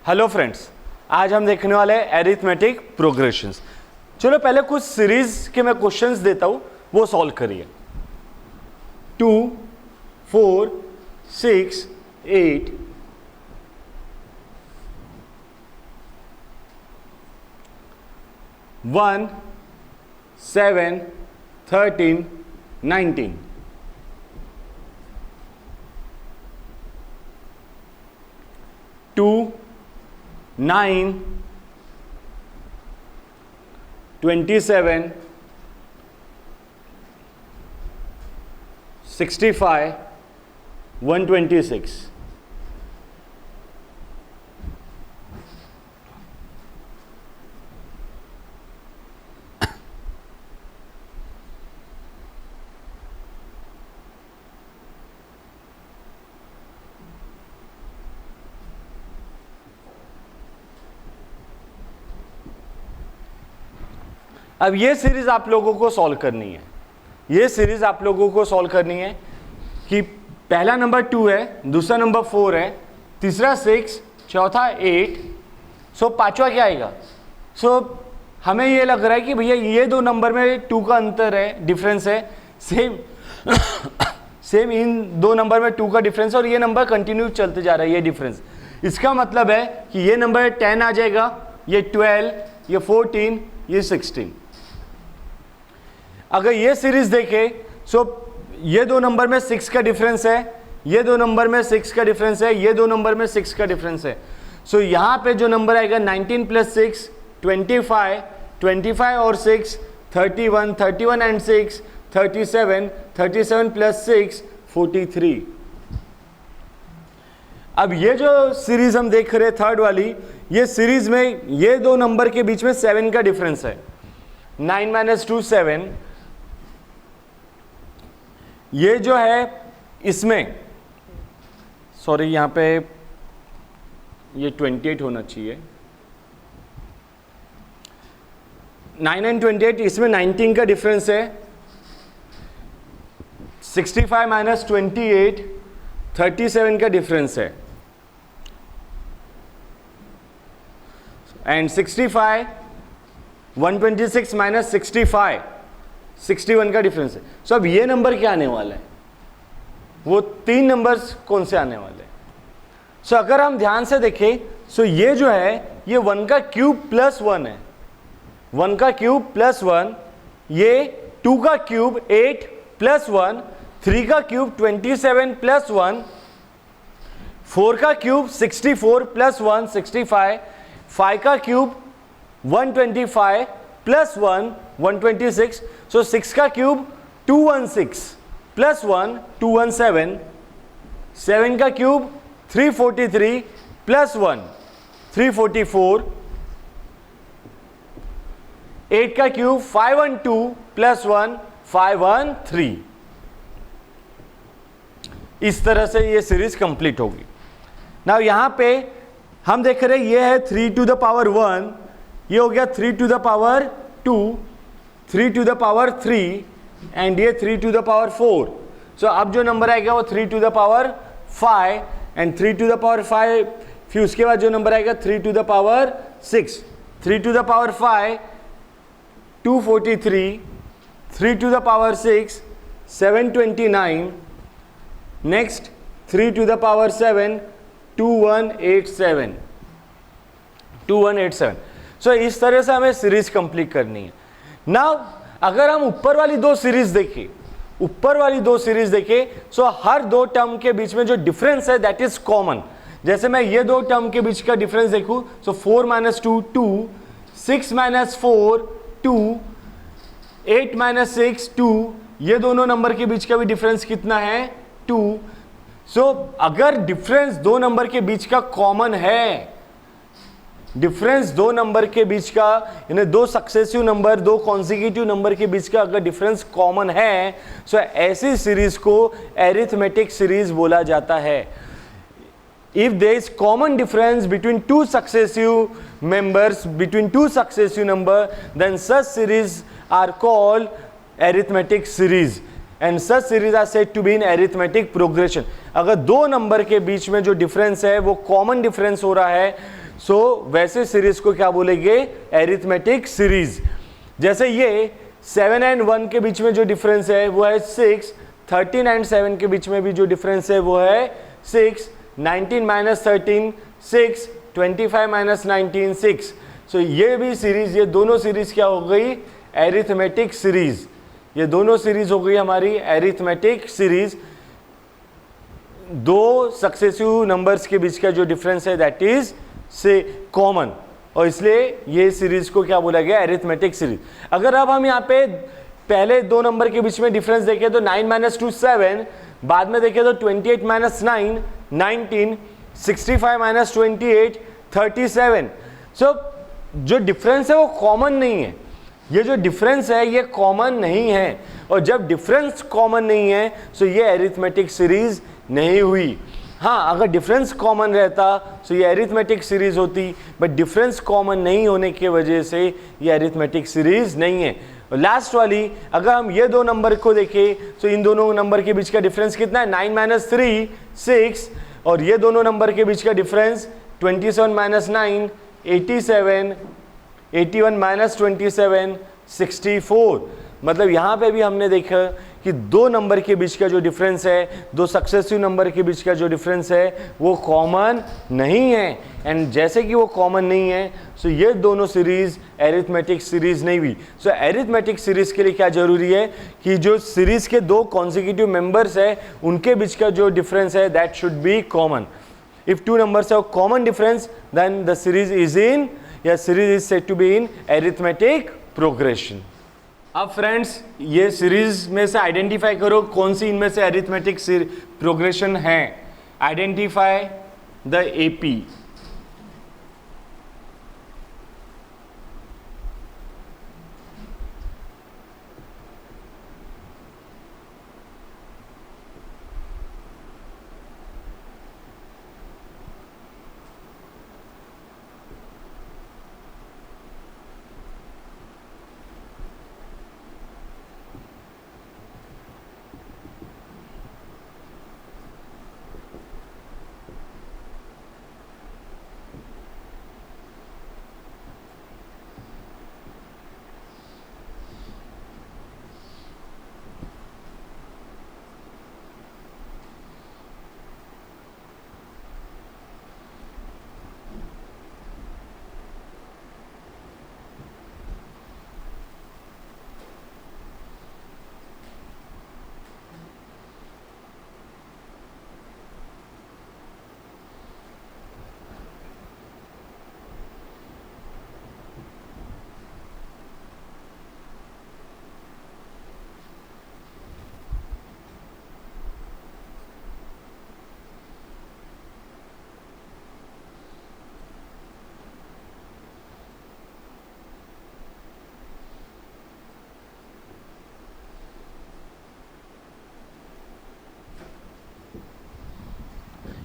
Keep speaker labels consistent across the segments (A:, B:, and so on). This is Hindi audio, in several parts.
A: हेलो फ्रेंड्स, आज हम देखने वाले हैं एरिथमेटिक प्रोग्रेशंस। चलो पहले कुछ सीरीज के मैं क्वेश्चंस देता हूं, वो सॉल्व करिए। 2, 4, 6, 8, 1, 7, 13, 19, 2, 9, 27, 65, 126। अब ये सीरीज आप लोगों को सॉल्व करनी है। ये सीरीज आप लोगों को सॉल्व करनी है कि पहला नंबर 2 है, दूसरा नंबर 4 है, तीसरा 6, चौथा 8, सो पांचवा क्या आएगा। सो हमें ये लग रहा है कि भैया ये दो नंबर में 2 का अंतर है, डिफरेंस है, सेम इन दो नंबर में 2 का डिफरेंस, और ये नंबर कंटिन्यू चलते जा रहा है, ये डिफरेंस। इसका मतलब है कि ये नंबर 10 आ जाएगा, ये 12, ये 14, ये 16। अगर ये सीरीज देखें, सो ये दो नंबर में 6 का डिफरेंस है, ये दो नंबर में 6 का डिफरेंस है, ये दो नंबर में 6 का डिफरेंस है। सो यहां पे जो नंबर आएगा 19 + 6 25, 25 और 6 31, 31 एंड 6 37, 37 + 6 43। अब ये जो सीरीज हम देख रहे हैं थर्ड वाली, ये सीरीज में ये दो नंबर के बीच में 7 का डिफरेंस है। 9 - 2 7। ये जो है इसमें, सॉरी यहां पे ये 28 होना चाहिए, 9 और 28, इसमें 19 का डिफरेंस है। 65 - 28 37 का डिफरेंस है, एंड 65 126 - 65 61 का डिफरेंस है। सो अब ये नंबर क्या आने वाला है, वो 3 नंबर्स कौन से आने वाले हैं। सो अगर हम ध्यान से देखें, सो ये जो है ये 1 का क्यूब + 1 है, 1 का क्यूब + 1, ये 2 का क्यूब 8 + 1, 3 का क्यूब 27 + 1, 4 का क्यूब 64 + 1 65, 5 का क्यूब 125 + 1 126, सो 6 का क्यूब 216 + 1 217, 7 का क्यूब 343 + 1 344, 8 का क्यूब 512 + 1 513। इस तरह से ये सीरीज कंप्लीट होगी। नाउ यहां पे हम देख रहे हैं ये है 3 to the power 1, ये हो गया 3 to the power 2, 3 to the power 3, and ये 3 to the power 4। सो अब जो नंबर आएगा वो 3 to the power 5, and 3 to the power 5, फिर उसके बाद जो नंबर आएगा 3 to the power 6, 3 to the power 5 243, 3 to the power 6 729, next 3 to the power 7 2187, 2187। सो इस तरह से हमें सीरीज कंप्लीट करनी है। नाउ अगर हम ऊपर वाली दो सीरीज देखें, सो हर दो टर्म के बीच में जो डिफरेंस है दैट इज कॉमन। जैसे मैं ये दो टर्म के बीच का डिफरेंस देखूं, सो 4 - 2 2, 6 - 4 2, 8 - 6 2, ये दोनों नंबर के बीच का भी डिफरेंस कितना है 2। सो अगर डिफरेंस दो नंबर के बीच का कॉमन है, डिफरेंस दो नंबर के बीच का, यानी दो सक्सेसिव नंबर, दो कॉन्सिक्यूटिव नंबर के बीच का अगर डिफरेंस कॉमन है, सो ऐसी सीरीज को एरिथमेटिक सीरीज बोला जाता है। If there is common difference between two successive members, between two successive number, then such series are called arithmetic series, and such series are said to be in arithmetic progression. अगर दो नंबर के बीच में जो डिफरेंस है वो कॉमन डिफरेंस हो रहा है, सो वैसे सीरीज को क्या बोलेंगे, एरिथमेटिक सीरीज। जैसे ये 7 एंड 1 के बीच में जो डिफरेंस है वो है 6, 13 एंड 7 के बीच में भी जो डिफरेंस है वो है 6, 19 माइनस 13 6, 25 माइनस 19 6। सो ये भी सीरीज, ये दोनों सीरीज क्या हो गई, एरिथमेटिक सीरीज। ये दोनों सीरीज हो गई हमारी एरिथमेटिक सीरीज। दो सक्सेसिव नंबर्स के बीच का जो डिफरेंस है दैट इज से कॉमन, और इसलिए ये सीरीज को क्या बोला गया, एरिथमेटिक सीरीज। अगर अब हम यहाँ पे पहले दो नंबर के बीच में डिफरेंस देखें तो 9 माइनस 2 7, बाद में देखें तो 28 माइनस 9 19, 65 माइनस 28 37। सो जो डिफरेंस है वो कॉमन नहीं है, ये जो डिफरेंस है ये कॉमन नहीं है, और जब डिफरेंस कॉमन नहीं है तो ये एरिथमेटिक सीरीज नहीं हुई। हाँ, अगर डिफरेंस कॉमन रहता तो ये एरिथमेटिक सीरीज होती, बट डिफरेंस कॉमन नहीं होने की वजह से ये एरिथमेटिक सीरीज नहीं है। लास्ट वाली, अगर हम ये दो नंबर को देखें तो इन दोनों नंबर के बीच का डिफरेंस कितना है, 9 माइनस 3 6, और ये दोनों नंबर के बीच का डिफरेंस 27 माइनस 9 87, 81 माइनस 27 64। मतलब यहाँ पे भी हमने देखा कि दो नंबर के बीच का जो डिफरेंस है, दो सक्सेसिव नंबर के बीच का जो डिफरेंस है वो कॉमन नहीं है, एंड जैसे कि वो कॉमन नहीं है सो ये दोनों सीरीज एरिथमेटिक सीरीज नहीं हुई। सो एरिथमेटिक सीरीज के लिए क्या जरूरी है कि जो सीरीज के दो कॉन्सिक्यूटिव मेंबर्स है उनके बीच का जो डिफरेंस है that should be common. If two numbers have common difference then the series is in, या series is said to be in arithmetic progression. अब फ्रेंड्स ये सीरीज में से आइडेंटिफाई करो कौन सी इनमें से एरिथमेटिक प्रोग्रेशन है। Identify the AP.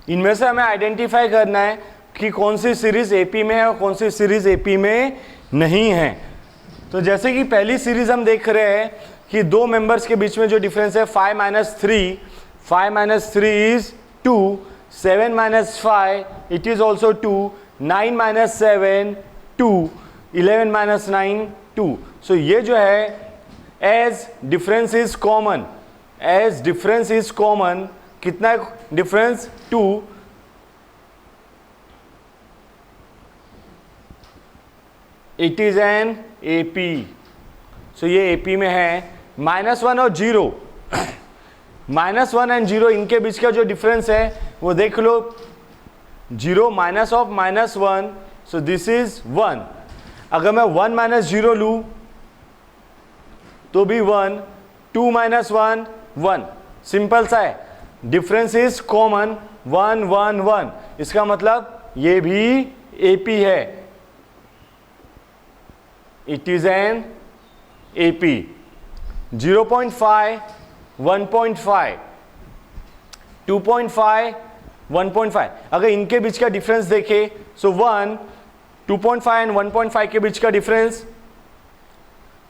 A: इनमें से हमें आइडेंटिफाई करना है कि कौन सी सीरीज एपी में है और कौन सी सीरीज एपी में नहीं है। तो जैसे कि पहली सीरीज हम देख रहे हैं कि दो मेंबर्स के बीच में जो डिफरेंस है 5 minus 3, 5 minus 3 is 2, 7 minus 5 it is also 2, 9 minus 7 2, 11 minus 9 2। So ये जो है as difference is common, as difference is common, कितना difference 2, it is an AP. So ये एपी में है। -1 और 0, -1 एंड 0 इनके बीच का जो डिफरेंस है वो देख लो, 0 minus of -1, so this is 1। अगर मैं 1 माइनस 0 लूं तो भी 1, 2 माइनस 1 1, सिंपल सा है। डिफरेंस इज कॉमन, 1 1 1, इसका मतलब ये भी एपी है, इट इज एन एपी। 0.5 1.5, 2.5 1.5, अगर इनके बीच का डिफरेंस देखे सो 1, 2.5 एंड 1.5 के बीच का डिफरेंस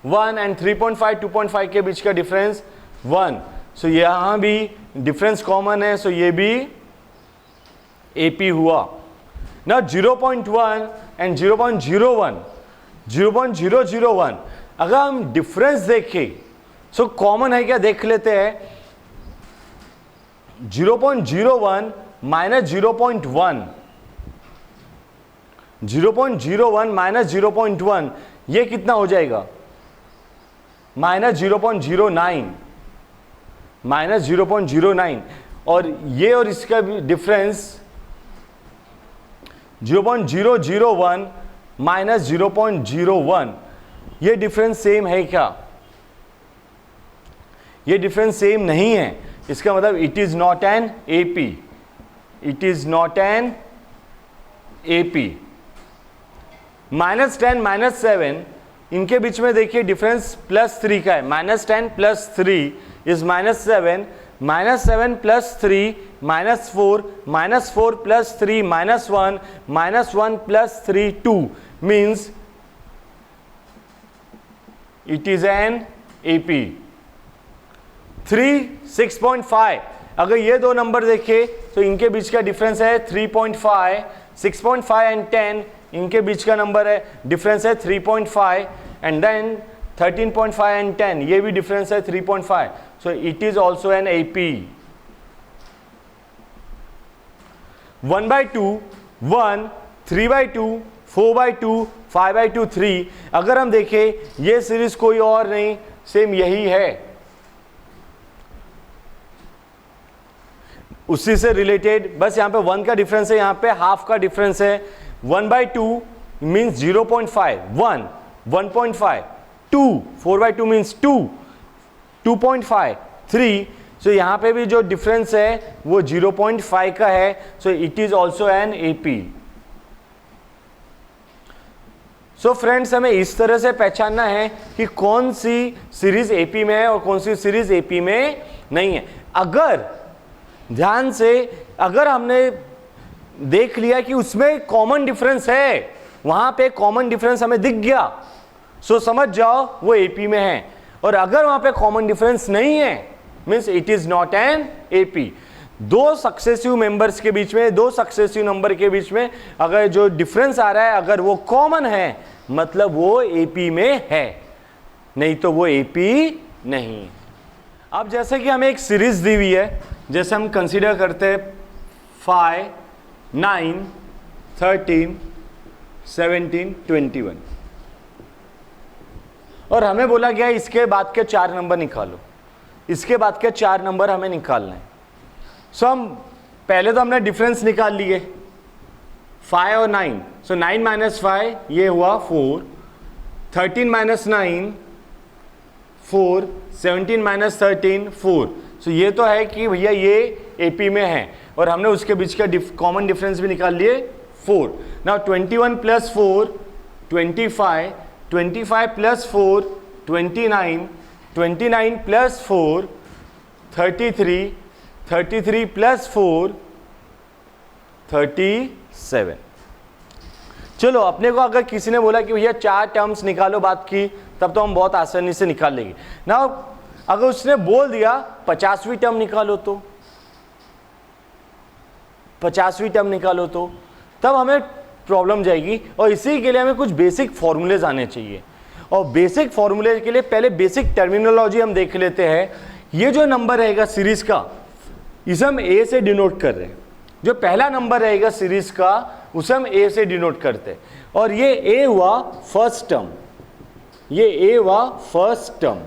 A: 1, एंड 3.5 2.5 के बीच का डिफरेंस 1। सो यहां भी डिफरेंस कॉमन है, सो ये भी एपी हुआ। Now 0.1 and 0.01, 0.001 अगर हम डिफरेंस देखें सो कॉमन है क्या देख लेते हैं. 0.01 माइनस 0.1, 0.01 माइनस 0.1 ये कितना हो जाएगा, माइनस 0.09, माइनस 0.09. और ये और इसका डिफरेंस 0.001 माइनस 0.01, ये डिफरेंस सेम है क्या, ये डिफरेंस सेम नहीं है. इसका मतलब it is not an AP, it is not an AP. -10 -7 इनके बीच में देखिए डिफरेंस +3 का है. -10 + 3 is -7, -7 + 3 -4, -4 + 3 -1, -1 + 3 2 means it is an AP. 3 6.5 अगर ये दो नंबर देखे तो इनके बीच का डिफरेंस है 3.5. 6.5 एंड 10 इनके बीच का नंबर है, डिफरेंस है 3.5. एंड देन 13.5 एंड 10 ये भी डिफरेंस है 3.5. So it is also an AP. 1/2 1, 3/2 4/2 5/2 3. अगर हम देखें ये सीरीज कोई और नहीं, सेम यही है, उसी से रिलेटेड. बस यहाँ पे 1 का डिफरेंस है, यहाँ पे हाफ का डिफरेंस है. 1/2 मीन्स 0.5, 1 1.5, 2 4/2 मीन्स 2 2.5, 3. सो यहाँ पे भी जो डिफरेंस है वो 0.5 का है. So it is also an AP. So friends हमें इस तरह से पहचानना है कि कौन सी सीरीज AP में है और कौन सी सीरीज AP में नहीं है. अगर ध्यान से अगर हमने देख लिया कि उसमें कॉमन डिफरेंस है, वहां पे कॉमन डिफरेंस हमें दिख गया, सो समझ जाओ वो AP में है. और अगर वहां पे कॉमन डिफरेंस नहीं है means it is not an AP. दो सक्सेसिव मेंबर्स के बीच में, दो सक्सेसिव नंबर के बीच में अगर जो डिफरेंस आ रहा है अगर वो कॉमन है मतलब वो AP में है, नहीं तो वो AP नहीं. अब जैसे कि हमें एक सीरीज दी हुई है, जैसे हम कंसीडर करते हैं 5 9 13 17 21, और हमें बोला गया इसके बाद के 4 नंबर निकालो, इसके बाद के 4 नंबर हमें निकालना है. सो हम पहले तो हमने डिफरेंस निकाल लिए 5 और 9. सो 9 - 5 ये हुआ 4, 13 - 9 4, 17 - 13 4. सो ये तो है कि भैया ये AP में है, और हमने उसके बीच का कॉमन डिफरेंस भी निकाल लिए 4. नाउ 21 + 4 25, 25 + 4 29, 29 + 4 33, 33 + 4 37. चलो अपने को अगर किसी ने बोला कि भैया 4 टर्म्स निकालो बाद की, तब तो हम बहुत आसानी से निकाल लेंगे ना. अगर उसने बोल दिया 50वीं टर्म निकालो, तो 50वीं टर्म निकालो, तो तब हमें प्रॉब्लम जाएगी. और इसी के लिए हमें कुछ बेसिक फॉर्मूलेज आने चाहिए, और बेसिक फॉर्मूले के लिए पहले बेसिक टर्मिनोलॉजी हम देख लेते हैं. ये जो नंबर रहेगा सीरीज का, इसे हम A से डिनोट कर रहे हैं. जो पहला नंबर रहेगा सीरीज का उसे हम A से डिनोट करते हैं, और ये A हुआ फर्स्ट टर्म, ये A हुआ फर्स्ट टर्म.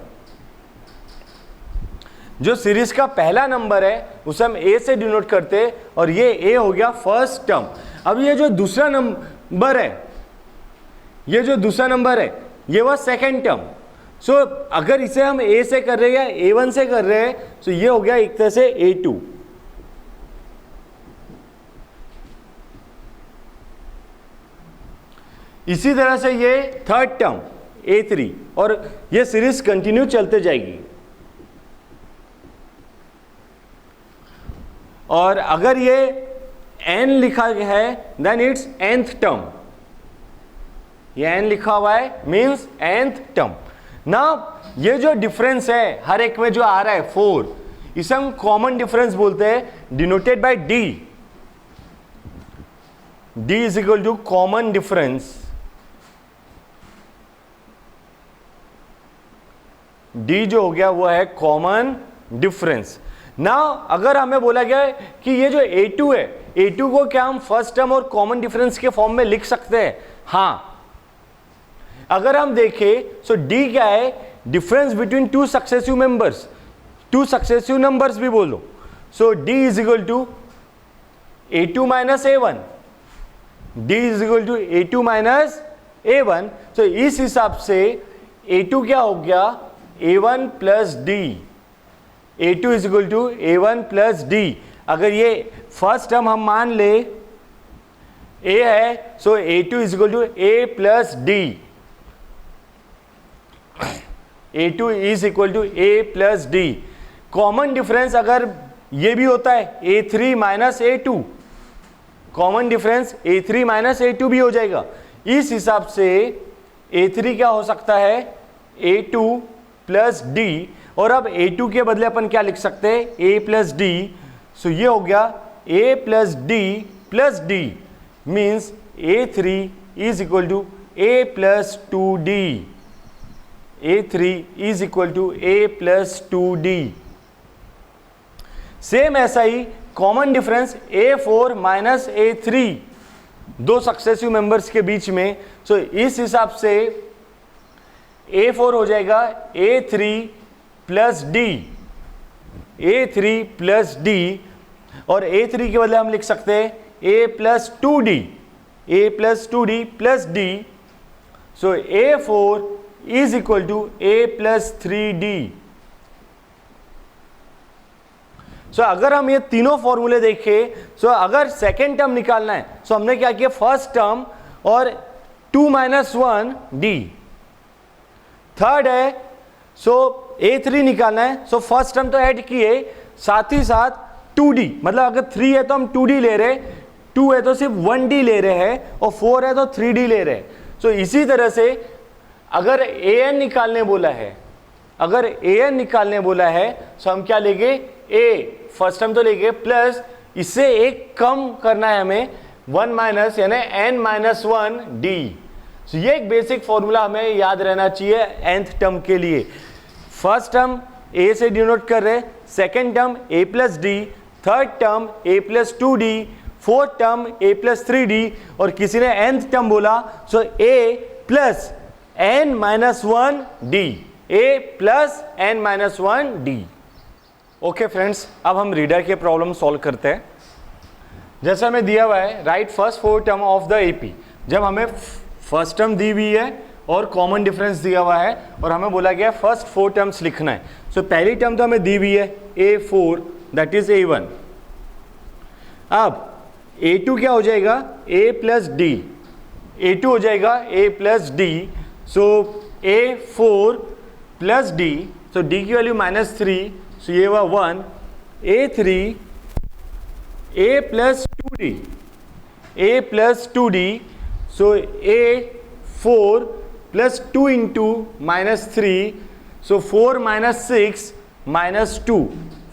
A: जो सीरीज का पहला नंबर है उसे हम A से डिनोट करते हैं, और ये A हो गया फर्स्ट टर्म. अब ये जो दूसरा नंबर है, ये जो दूसरा नंबर है ये हुआ सेकेंड टर्म. सो अगर इसे हम A से कर रहे हैं या A1 से कर रहे हैं, तो ये हो गया एक तरह से A2. इसी तरह से ये थर्ड टर्म A3, और ये सीरीज कंटिन्यू चलते जाएगी. और अगर ये n लिखा है देन इट्स nth टर्म, ये n लिखा हुआ है मीन्स nth टर्म. ना ये जो डिफरेंस है हर एक में जो आ रहा है 4, इसे हम कॉमन डिफरेंस बोलते हैं, denoted by D. D is equal to common difference, D जो हो गया वो है कॉमन डिफरेंस। नाउ अगर हमें बोला गया है कि ये जो A2 है, A2 को क्या हम फर्स्ट टर्म और कॉमन डिफरेंस के फॉर्म में लिख सकते हैं? हाँ, अगर हम देखें सो D क्या है? Difference between two successive members, two successive numbers भी बोलो। So D is equal to A2 minus A1, D is equal to A2 minus A1। तो इस हिसाब से A2 क्या हो गया? A1 plus D, A2 is equal to A1 plus D। अगर ये फर्स्ट टर्म हम मान ले A है, so A2 is equal to A plus D, A2 is equal to A plus D। Common difference अगर ये भी होता है A3 minus A2, common difference A3 minus A2 भी हो जाएगा। इस हिसाब से A3 क्या हो सकता है? A2 प्लस D, और अब A2 के बदले अपन क्या लिख सकते हैं? A plus D। सो ये हो गया A plus D plus D, means A3 is equal to A plus 2D, A3 is equal to A plus 2D। Same ऐसा ही common difference A4 minus A3, दो सक्सेसिव मेंबर्स के बीच में। सो इस हिसाब से A4 हो जाएगा A3 plus D, A3 plus D, और A3 के बदले हम लिख सकते हैं A plus 2D, A plus 2D plus D। So A4 is equal to A plus 3D। So अगर हम ये तीनों फॉर्मूले देखें, सो अगर सेकेंड टर्म निकालना है, सो हमने क्या किया? फर्स्ट टर्म और 2 माइनस 1 D। थर्ड है सो A3 निकालना है, सो फर्स्ट टर्म तो ऐड किए, साथ ही साथ 2D, मतलब अगर 3 है तो हम 2D ले रहे, 2 है तो सिर्फ 1D ले रहे हैं, और 4 है तो 3D ले रहे हैं। सो इसी तरह से अगर AN निकालने बोला है, अगर AN निकालने बोला है, सो हम क्या लेंगे? A फर्स्ट टर्म तो लेंगे, प्लस इससे एक कम करना है हमें, 1 माइनस यानी N माइनस 1 D। सो ये एक बेसिक फॉर्मूला हमें याद रहना चाहिए nth टर्म के लिए। फर्स्ट टर्म A से डिनोट कर रहे, second term A plus D, third term A plus 2D, fourth term A plus 3D, और किसी ने nth टर्म बोला सो A plus N minus 1 D, A plus N minus 1 D। Okay friends, अब हम रीडर के प्रॉब्लम सॉल्व करते हैं। जैसा हमें दिया हुआ है, right first 4 term of the AP। जब हमें फर्स्ट टर्म दी हुई है और कॉमन डिफरेंस दिया हुआ है, और हमें बोला गया फर्स्ट 4 टर्म्स लिखना है। सो पहली टर्म तो हमें दी हुई है A4, दैट इज A1। अब A2 क्या हो जाएगा? A प्लस D, A2 हो जाएगा A plus D। So A4 plus D, so D की वैल्यू -3, सो ये हुआ 1। A3 A plus 2D, A plus 2D, so A4 plus 2 into -3, so 4 minus 6 minus 2,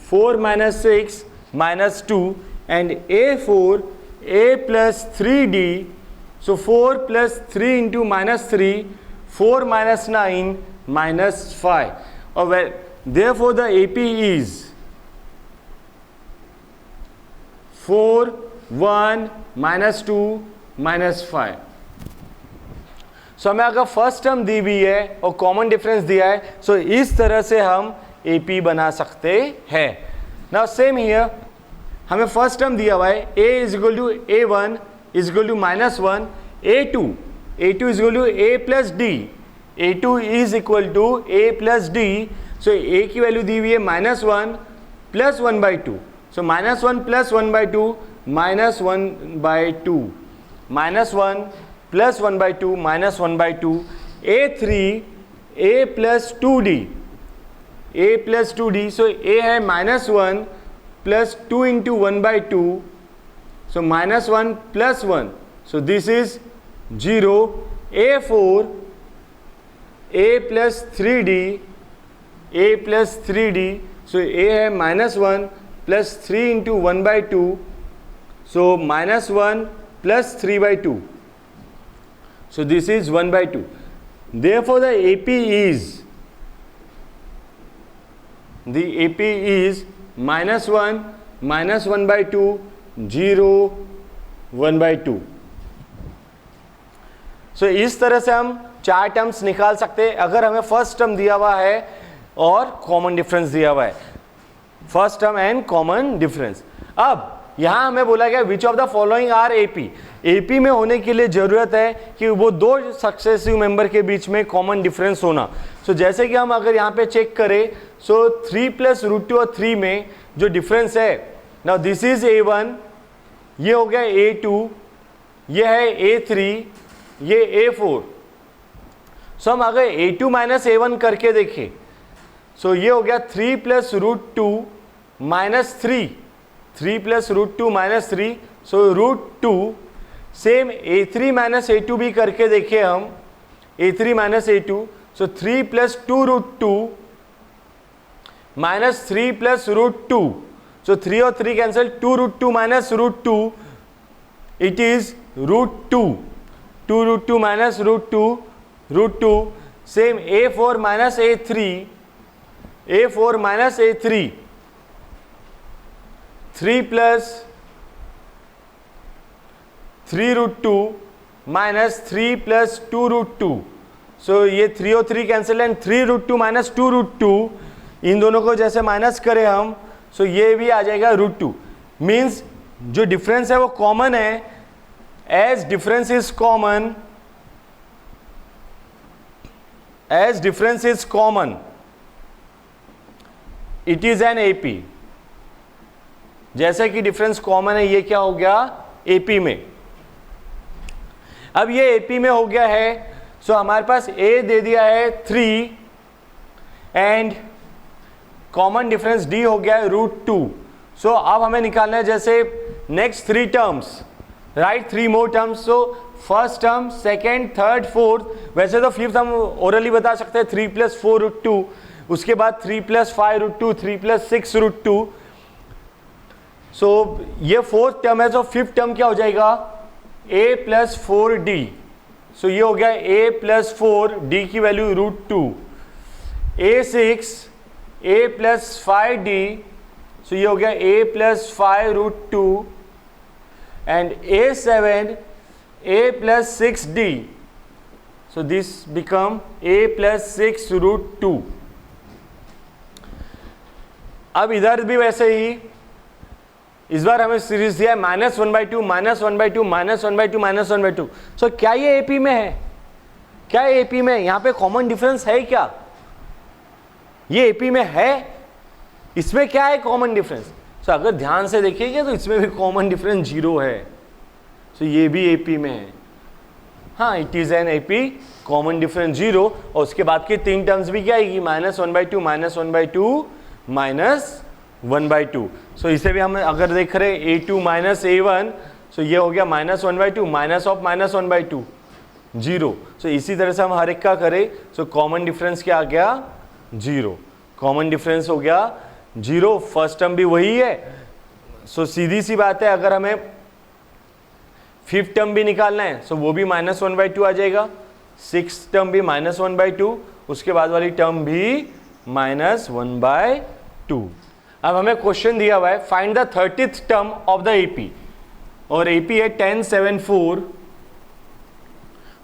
A: 4 minus 6 minus 2, and A4 A plus 3D, so 4 plus 3 into -3, 4 minus 9 minus 5, और therefore the AP is 4 1 minus 2 minus 5। सो हमें अगर फर्स्ट टर्म दी हुई है और कॉमन डिफरेंस दिया है, सो इस तरह से हम AP बना सकते हैं। नाउ सेम हियर, हमें फर्स्ट टर्म दिया हुआ है A is equal to A1 is equal to -1, A2 is equal to A plus D, A2 is equal to A plus D। So A की वैल्यू दी हुई है -1 plus 1/2, so -1 plus 1/2 -1/2, -1 plus 1/2 -1/2। A3 A plus 2D, A plus 2D, so A है -1 plus 2 into 1/2, so -1 plus 1, so this is 0। A4 A plus 3D, A plus 3D, so A है -1 plus 3 into 1/2, so -1 plus 3 by 2. So this is 1 by 2. Therefore the AP is minus 1 by 2, 0, 1 by 2. So इस तरह से हम 4 टर्म्स निकाल सकते हैं अगर हमें फर्स्ट टर्म दिया हुआ है और कॉमन डिफरेंस दिया हुआ है, first term and common difference. अब यहां हमें बोला गया which of the following are AP. AP में होने के लिए जरूरत है कि वो दो सक्सेसिव मेंबर के बीच में कॉमन डिफरेंस होना. सो जैसे कि हम अगर यहाँ पे चेक करें, सो 3 प्लस रूट 2 और 3 में जो डिफरेंस है, नाउ दिस इज A1, ये हो गया A2, ये है A3, ये A4. सो हम अगर A2 माइनस A1 करके देखें, सो ये हो गया 3 plus root 2 minus 3, 3 plus root 2 minus 3, so root 2. Same A3 minus A2 भी करके देखें हम, A3 minus A2, so 3 plus 2 root 2 minus 3 plus root 2, so 3 और 3 cancel, 2 root 2 minus root 2, it is root 2, 2 root 2 minus root 2, root 2. Same A4 minus A3, A4 minus A3, 3 plus 3 root 2 minus 3 plus 2 root 2, so ये 3 और 3 cancel and 3 root 2 minus 2 root 2, इन दोनों को जैसे माइनस करें हम, सो ये भी आ जाएगा रूट 2. मीन्स जो डिफरेंस है वो कॉमन है. As difference is common, as difference is common, it is an AP. जैसे कि डिफरेंस कॉमन है, ये क्या हो गया एपी में. अब ये एपी में हो गया है, सो हमारे पास ए दे दिया है 3 एंड कॉमन डिफरेंस डी हो गया है रूट 2. सो अब हमें निकालना है जैसे नेक्स्ट 3 टर्म्स, राइट, 3 मोर terms. So first term, second, third, fourth. वैसे तो फिफ्थ हम ओरली बता सकते हैं 3 प्लस 4 रूट 2, उसके बाद 3 plus 5 root 2, 3 plus 6 root 2. So ये फोर्थ टर्म है, सो फिफ्थ टर्म क्या हो जाएगा a प्लस 4d. सो ये हो गया a प्लस 4, d की value root 2, A6 a plus 5d, so ये हो गया a plus 5 root 2 and A7 a plus 6d, so this become a plus 6 root 2. अब इधर भी वैसे ही, इस बार हमें सीरीज दिया है minus 1 by 2, minus 1 by 2, minus 1 by 2, minus 1 by 2. सो क्या ये एपी में है? क्या एपी में? यहाँ पे कॉमन डिफरेंस है क्या? ये एपी में है? इसमें क्या है कॉमन डिफरेंस? सो अगर ध्यान से देखिएगा तो इसमें भी कॉमन डिफरेंस 0 है. सो ये भी एपी में है. हाँ, it is an AP, common difference 0. और उसके बाद की 3 टर्म्स भी क्या आएगी, minus 1 by 2, minus 1 by 2, minus 1 by 2. सो इसे भी हम अगर देख रहे हैं A2 माइनस A1, सो ये हो गया minus 1 by 2, minus of minus 1 by 2, 0. सो इसी तरह से हम हर एक का करें. सो कॉमन डिफरेंस क्या आ गया 0. कॉमन डिफरेंस हो गया 0. फर्स्ट टर्म भी वही है. सो सीधी सी बात है, अगर हमें फिफ्थ टर्म भी निकालना है, सो वो भी माइनस 1 बाई 2 आ जाएगा. सिक्स टर्म भी माइनस 1 बाई 2, उसके बाद वाली टर्म भी माइनस 1 बाई 2. अब हमें क्वेश्चन दिया हुआ है find the 30th term of the AP, और एपी है 10, 7, 4.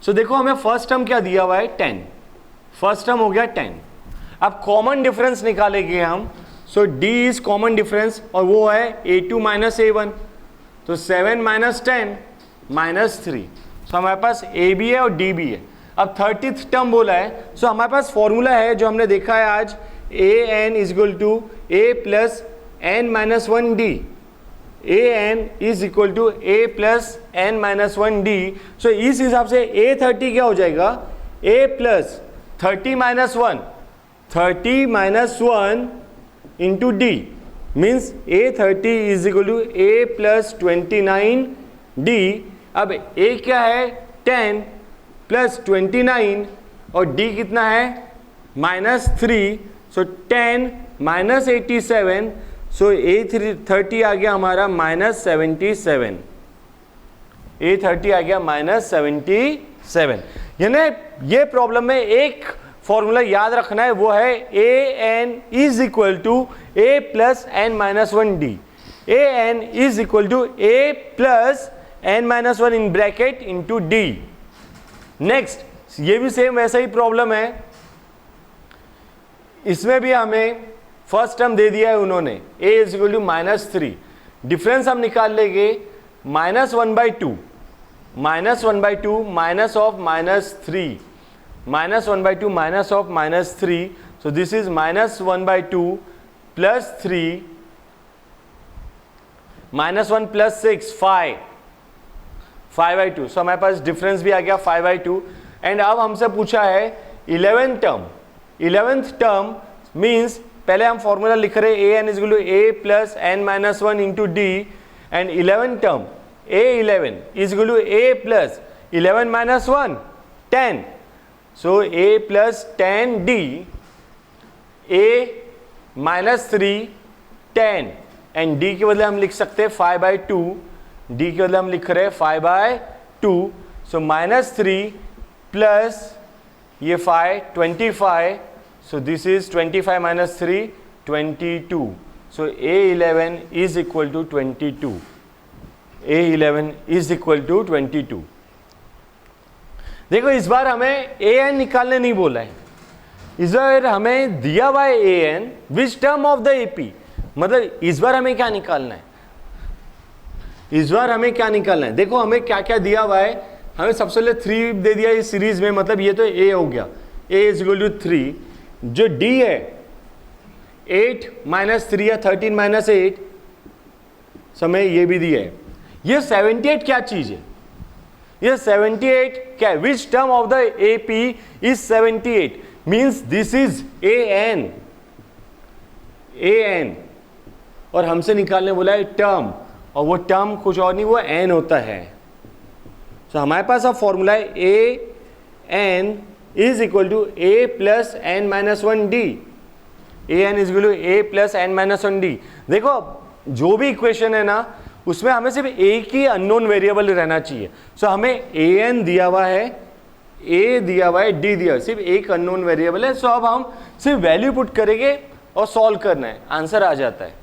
A: सो देखो हमें फर्स्ट टर्म क्या दिया हुआ है 10. फर्स्ट टर्म हो गया 10. अब कॉमन डिफरेंस निकालेंगे हम. सो डी इज कॉमन डिफरेंस और वो है A2 माइनस A1. तो 7 माइनस 10 माइनस 3. सो हमारे पास ए भी है और डी भी है. अब 30th टर्म बोला है. सो हमारे पास फॉर्मूला है जो हमने देखा है आज, an is equal to a plus n minus 1 d. an is equal to a plus n minus 1 d. So इस हिसाब से A30 क्या हो जाएगा, a plus 30 minus 1, 30 minus 1 into d, means A30 is equal to a plus 29 d. अब a क्या है 10 प्लस 29 और d कितना है माइनस 3. सो 10 माइनस 87, सो A30 आ गया हमारा माइनस 77. A30 आ गया -77। यानी ये प्रॉब्लम में एक फॉर्मूला याद रखना है, वो है an is equal to a plus n minus 1d। an is equal to a plus n minus 1 in bracket into d। Next ये भी सेम वैसा ही प्रॉब्लम है, इसमें भी हमें फर्स्ट टर्म दे दिया है उन्होंने, a is equal to -3। Difference हम निकाल लेंगे -1/2 minus of -3 -1/2 minus of -3, so this is -1/2 plus 3 -1 plus 6 5/2। so हमारे पास डिफरेंस भी आ गया 5/2। एंड अब हमसे पूछा है 11th टर्म मीन्स पहले हम फॉर्मूला लिख रहे an is equal to a plus n minus 1 into d, and 11th term a11 is equal to a plus 11 minus 1 10। So a plus 10d, a minus 3 10, and d के बदले हम लिख सकते हैं 5/2, d के बदले हम लिख रहे हैं 5/2। so -3 plus ये 5 25, so this is 25 minus 3 22। so a11 is equal to 22, a11 is equal to 22। देखो इस बार हमें an निकालने नहीं बोला है, इस बार हमें दिया हुआ है an which term of the AP. मतलब इस बार हमें क्या निकालना है, इस बार हमें क्या निकालना है, देखो हमें क्या क्या दिया हुआ है। हमें सबसे पहले 3 दे दिया इस सीरीज में, मतलब ये तो a हो गया, a इज इक्वल टू 3। जो d है 8 माइनस 3 या 13 माइनस 8, समय ये भी दिया है। ये 78 क्या चीज है, ये 78 क्या है, which term of the AP is 78 means this is an, और हमसे निकालने बोला है टर्म, और वो टर्म कुछ और नहीं, वो n होता है। तो हमारे पास अब फॉर्मूला है an is equal to a plus n minus 1d, an is equal to a plus n minus 1d। देखो जो भी इक्वेशन है ना, उसमें हमें सिर्फ एक ही अननोन वेरिएबल रहना चाहिए। सो हमें an दिया हुआ है, a दिया हुआ है, d दिया हुआ है, सिर्फ एक अननोन वेरिएबल है। सो अब हम सिर्फ वैल्यू पुट करेंगे और सॉल्व करना है, आंसर आ जाता है।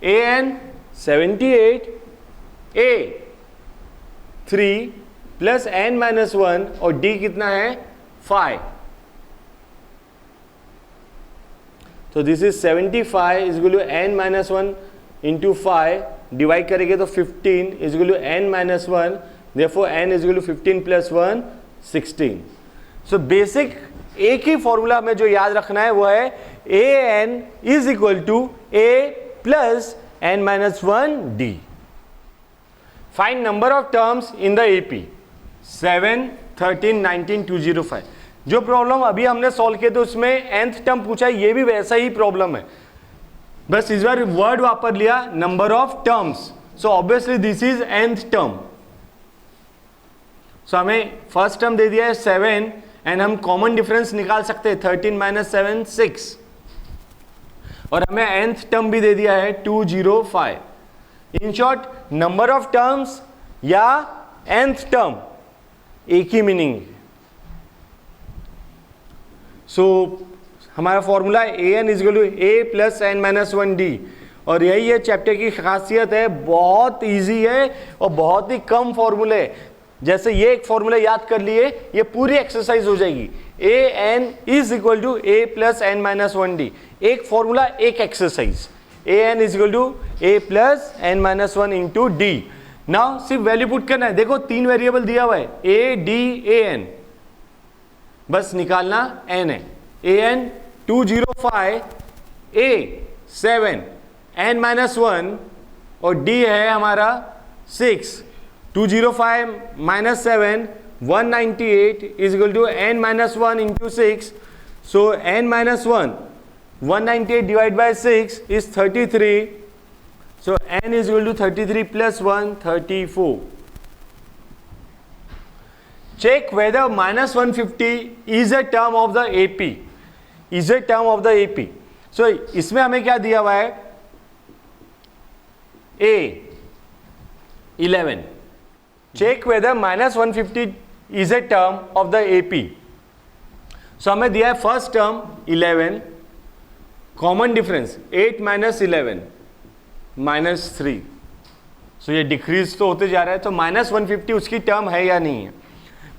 A: an 78, a 3 plus n minus 1 और d कितना है 5। तो this is 75 is equal to n minus 1 into 5, divide करेंगे तो 15 is equal to n minus 1, therefore n is equal to 15 plus 1 16। So basic एक ही फॉर्मूला हमें जो याद रखना है वो है an is equal to a plus n minus 1 d। Find number of terms in the AP 7 13 19 205। जो प्रॉब्लम अभी हमने सॉल्व किया तो उसमें nth टर्म पूछा है, ये भी वैसा ही प्रॉब्लम है, बस इस बार वर्ड वापर लिया number of terms. So obviously this is nth term. So हमें फर्स्ट टर्म दे दिया है 7, एंड हम कॉमन डिफरेंस निकाल सकते हैं 13 माइनस 7 6, और हमें nth टर्म भी दे दिया है 205। In short number of terms या nth टर्म एक ही मीनिंग है। सो हमारा formula an is equal to a plus n minus 1d, और यही है चैप्टर की खासियत है, बहुत इजी है और बहुत ही कम फॉर्मूले है। जैसे ये एक फॉर्मूला याद कर लिए, ये पूरी एक्सरसाइज हो जाएगी। an is equal to a plus n minus 1d, एक फॉर्मूला एक exercise. an is equal to a plus n minus 1 into d। Now सिर्फ वैल्यू पुट करना है। देखो 3 वेरिएबल दिया हुआ है a d an, बस निकालना n है। an 205, a 7, n माइनस 1 और d है हमारा 6। 205 minus 7 198 is equal to n minus 1 into 6। So n minus 1 198 divide by 6 is 33। So n is equal to 33 plus 1 34। Check whether minus 150 is a term of the AP, is a term of the AP. So इसमें हमें क्या दिया हुआ है, a 11 check whether -150 is a term of the AP. So हमें दिया है first term 11, common difference 8 - 11 -3. So ये डिक्रीज तो होते जा रहा है. तो -150 उसकी टर्म है या नहीं है,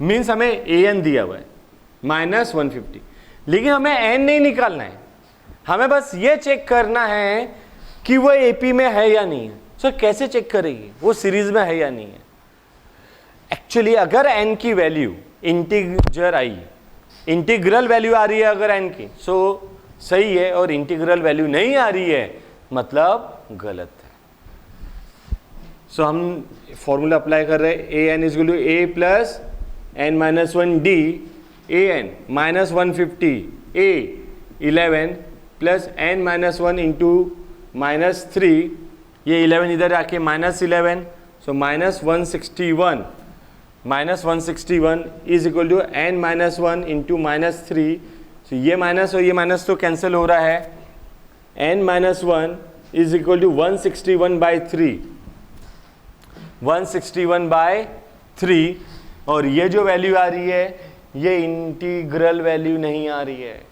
A: मीन्स हमें ए एन दिया हुआ है -150. लेकिन हमें एन नहीं निकालना है, हमें बस ये चेक करना है कि वो एपी में है या नहीं है. सो कैसे चेक करेगी, वो सीरीज में है या नहीं है. एक्चुअली अगर एन की वैल्यू इंटीजर आई, इंटीग्रल वैल्यू आ रही है अगर एन की, सो सही है, और इंटीग्रल वैल्यू नहीं आ रही है मतलब गलत है. सो हम फॉर्मूला अप्लाई कर रहे हैं. A n is to a plus n -1 d. A n -150 a 11 plus n -1 into -3. ये 11 इधर आके -11, so -161 is equal to n -1 into -3. So ये माइनस और ये माइनस तो कैंसिल हो रहा है. n -1 is equal to 161/3, 161/3. और ये जो वैल्यू आ रही है ये इंटीग्रल वैल्यू नहीं आ रही है,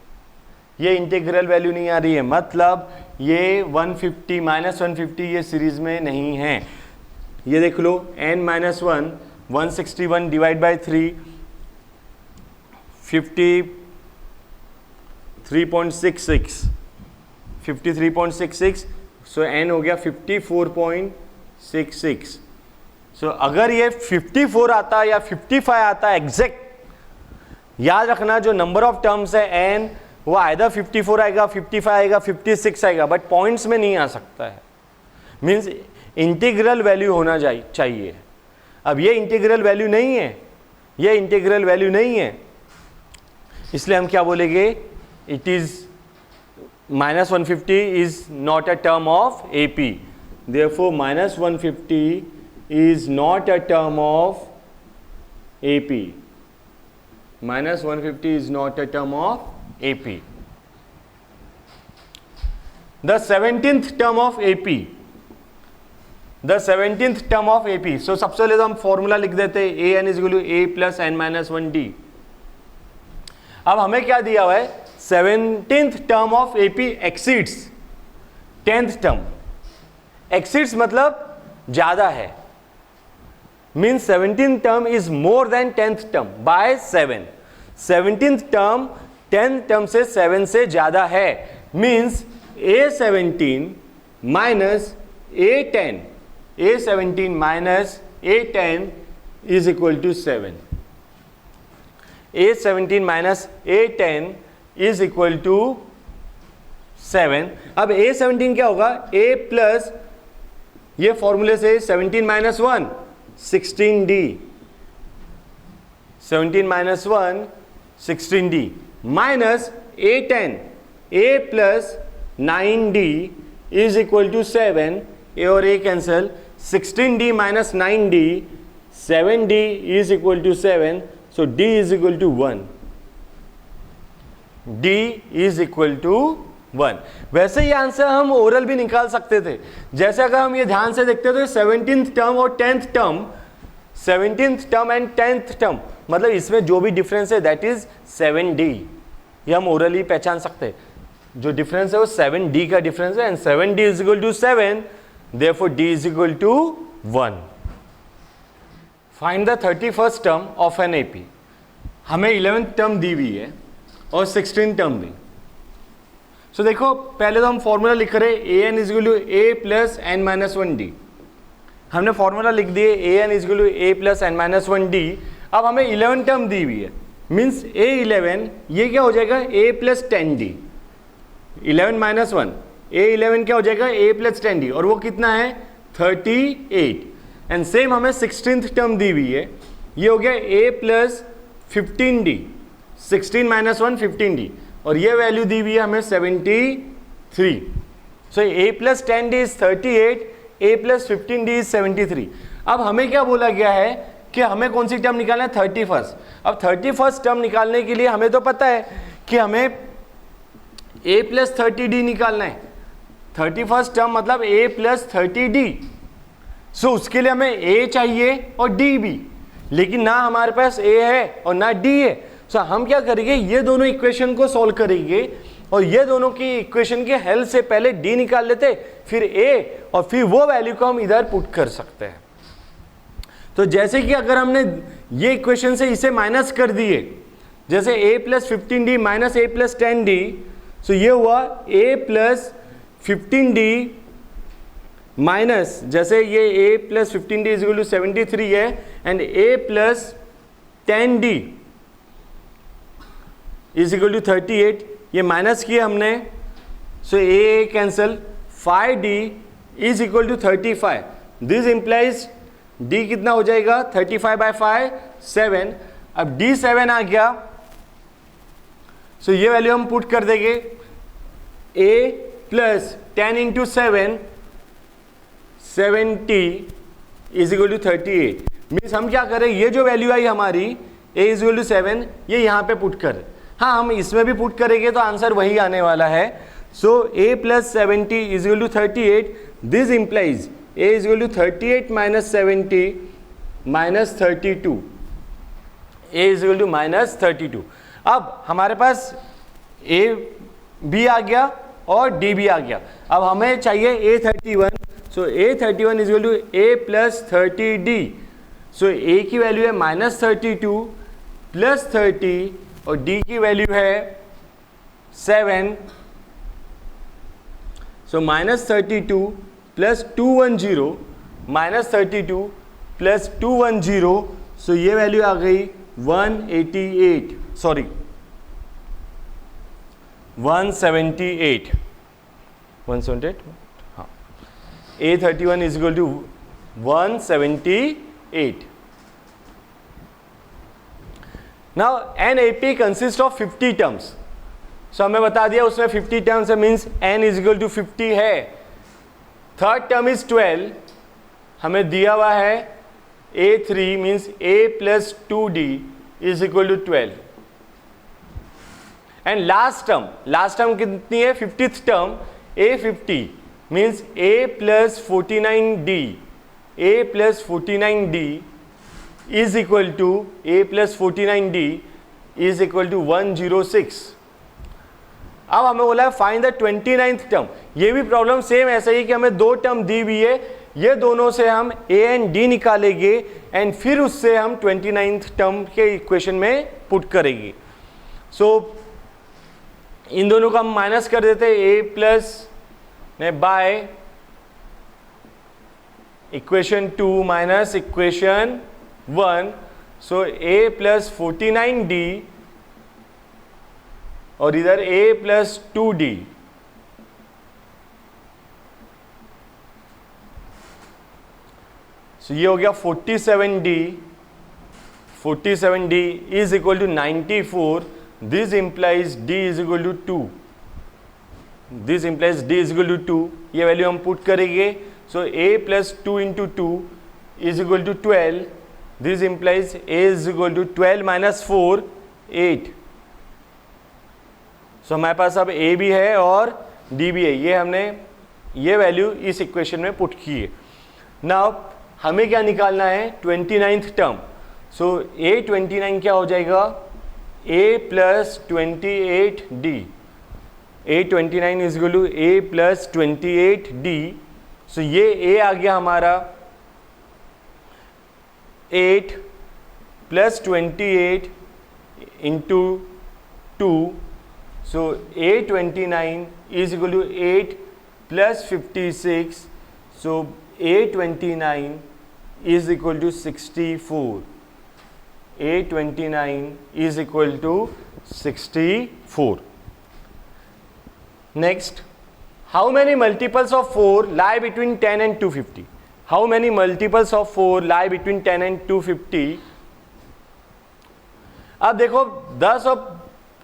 A: ये इंटीग्रल वैल्यू नहीं आ रही है, मतलब ये 150 -150 ये सीरीज में नहीं है. ये देख लो, n -1 161 divide by 3 53.66. So n हो गया 54.66. सो अगर ये 54 आता या 55 आता एग्जैक्ट, याद रखना जो नंबर ऑफ टर्म्स है n वो आइदर 54 आएगा, 55 आएगा, 56 आएगा, बट पॉइंट्स में नहीं आ सकता है. मीन्स इंटीग्रल वैल्यू होना चाहिए. अब ये इंटीग्रल वैल्यू नहीं है, ये इंटीग्रल वैल्यू नहीं है, इसलिए हम क्या बोलेंगे, it is -150 is not a term of AP. Therefore -150 is not a term of AP. -150 is not a term of AP. The 17th term of AP. The 17th term of AP. So सबसे पहले तो हम फॉर्मूला लिख देते हैं, an is equal to a plus n minus 1 d. अब हमें क्या दिया हुआ है, 17th term of AP exceeds 10th term. Exceeds मतलब ज्यादा है, means 17th term is more than 10th term by 7. 17th term 10th term से 7 से ज्यादा है, means A17 minus A10, A17 minus A10 is equal to 7. A17 minus A10 is equal to 7. अब A17 क्या होगा, A plus ये फॉर्मूले से 17 minus 1 16d, 17 minus 1 16d minus A10, A plus 9d is equal to 7. A और A cancel, 16d minus 9d, 7d is equal to 7. So d is equal to 1. d is equal to 1. वैसे ये आंसर हम ओरल भी निकाल सकते थे. जैसे अगर हम ये ध्यान से देखते तो 17th टर्म और 10th term, 17th term and 10th term, मतलब इसमें जो भी डिफरेंस है दैट इज 7d. ये हम ओरली पहचान सकते हैं. जो डिफरेंस है वो 7d का डिफरेंस है, and 7d is equal to 7, therefore d is equal to 1. Find the 31st term of an AP. हमें 11th टर्म दी हुई है और 16th टर्म दी. सो देखो, पहले तो हम फॉर्मूला लिख रहे an is equal to a plus n minus 1d. हमने फॉर्मूला लिख दिए an is equal to a plus n minus 1d. अब हमें 11 टर्म दी हुई है, मीन्स a11 ये क्या हो जाएगा, a plus 10d. 11 minus 1, a11 क्या हो जाएगा, a प्लस 10d, और वो कितना है 38. एंड सेम हमें 16th टर्म दी हुई है, ये हो गया a plus 15d, 16 minus 1 15d, और ये वैल्यू दी हुई है हमें 73. सो a plus 10d is 38, a plus 15d is 73. अब हमें क्या बोला गया है कि हमें कौन सी टर्म निकालना है, 31st. अब 31st टर्म निकालने के लिए हमें तो पता है कि हमें a प्लस 30d निकालना है. 31st टर्म मतलब a प्लस 30d. सो उसके लिए हमें ए चाहिए और डी भी, लेकिन ना हमारे पास ए है और ना डी है। सो हम क्या करेंगे, ये दोनों इक्वेशन को सॉल्व करेंगे और ये दोनों की इक्वेशन के हेल्प से पहले डी निकाल लेते, फिर ए, और फिर वो वैल्यू को हम इधर पुट कर सकते हैं। तो जैसे कि अगर हमने ये इक्वेशन से इसे माइनस कर दिए, जैसे a plus 15d minus a plus 10d, so ये हुआ a प्लस 15d माइनस, जैसे ये a plus 15d is equal to 73 है, and a plus 10d is equal to 38, ये माइनस किया हमने, so a cancel, 5d is equal to 35, this implies d कितना हो जाएगा 35 बाय 5 7, अब d 7 आ गया, सो ये वैल्यू हम पुट कर देंगे, a plus 10 into 7 70 is equal to 38, means हम क्या करें, ये जो वैल्यू आई हमारी a इज इक्वल टू 7, ये यहाँ पे पुट कर, हाँ हम इसमें भी पुट करेंगे तो आंसर वही आने वाला है। So a plus 70 is equal to 38, this implies a is equal to 38 minus 70 minus 32, a is equal to minus 32। अब हमारे पास a भी आ गया और d भी आ गया, अब हमें चाहिए a31, so a31 is equal to a plus 30d, so a की वैल्यू है माइनस 32 प्लस 30 और d की वैल्यू है 7, so minus 32 plus 210 minus 32 plus 210, so ये वैल्यू आ गई 178, सॉरी 178, 178, हाँ, a31 is equal to 178। Now an AP consist of 50 terms, so हमें बता दिया उसमें 50 टर्म्स है, means n is equal to 50 है। थर्ड टर्म इज 12, हमें दिया हुआ है a3 means a plus 2d is equal to 12, and last term कितनी है, 50th term a50 means a plus 49d, a plus 49d is equal to a plus 49d is equal to 106। अब हमें बोला है फाइंड द 29th टर्म, ये भी प्रॉब्लम सेम ऐसा ही कि हमें दो टर्म दी हुई है, ये दोनों से हम a एंड d निकालेंगे एंड फिर उससे हम 29th टर्म के इक्वेशन में पुट करेंगे। सो इन दोनों को हम माइनस कर देते हैं, a plus by equation 2 minus equation 1, so a plus 49d और इधर a प्लस 2d, सो ये हो गया 47d, 47d is equal to 94, this implies d is equal to 2, this implies d is equal to 2, ये वैल्यू हम पुट करेंगे, so a plus 2 into 2 is equal to 12, this implies a is equal to 12 minus 4 8, so हमारे पास अब a भी है और d भी है, ये हमने ये वैल्यू इस इक्वेशन में पुट की है। नाउ हमें क्या निकालना है, 29th टर्म, सो a29 क्या हो जाएगा, a plus 28d, a29 is equal to a plus 28d, so ये a आ गया हमारा 8 plus 28 into 2, so a29 is equal to 8 plus 56, so a29 is equal to 64, a29 is equal to 64। Next, how many multiples of 4 lie between 10 and 250, how many multiples of 4 lie between 10 and 250। अब देखो 10 और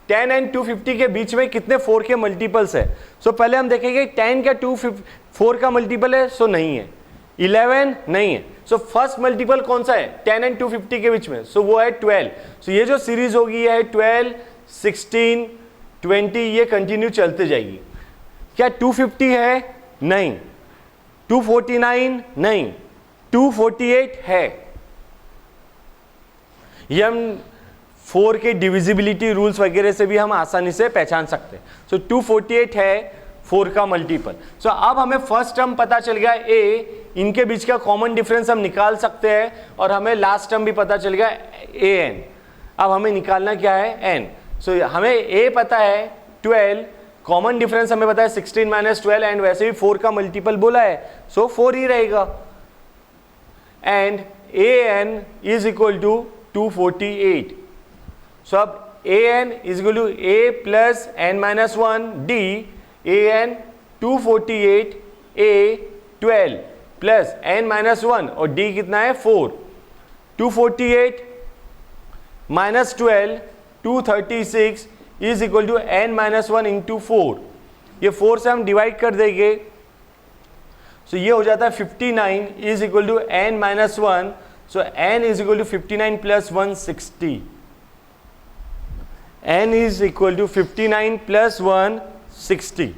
A: 10 एंड 250 के बीच में कितने 4 के मल्टीपल्स है। सो पहले हम देखेंगे 10 का 4 का मल्टीपल है, सो नहीं है, 11 नहीं है, सो फर्स्ट मल्टीपल कौन सा है 10 एंड 250 के बीच में, सो वो है 12। सो ये जो सीरीज होगी है 12 16 20, ये कंटिन्यू चलते जाएगी। क्या 250 है, नहीं, 249 नहीं, 248 है। ये हम 4 के डिविजिबिलिटी रूल्स वगैरह से भी हम आसानी से पहचान सकते हैं। सो 248 है 4 का मल्टीपल। सो अब हमें फर्स्ट टर्म पता चल गया ए, इनके बीच का कॉमन डिफरेंस हम निकाल सकते हैं, और हमें लास्ट टर्म भी पता चल गया ए एन। अब हमें निकालना क्या है, एन। सो हमें ए पता है 12, कॉमन डिफरेंस हमें पता है 16 माइनस 12, एंड वैसे भी 4 का मल्टीपल बोला है, सो 4 ही रहेगा। And a n is equal to 248। So अब a n is equal to a plus n minus 1 d, a n 248 a 12 plus n minus 1 और डी कितना है 4। 248 minus 12 236 is equal to n minus 1 into 4। ये 4 से हम डिवाइड कर देंगे, सो ये हो जाता है 59 is equal to n minus 1। So n is equal to 59 plus 160। N is equal to 59 plus 160।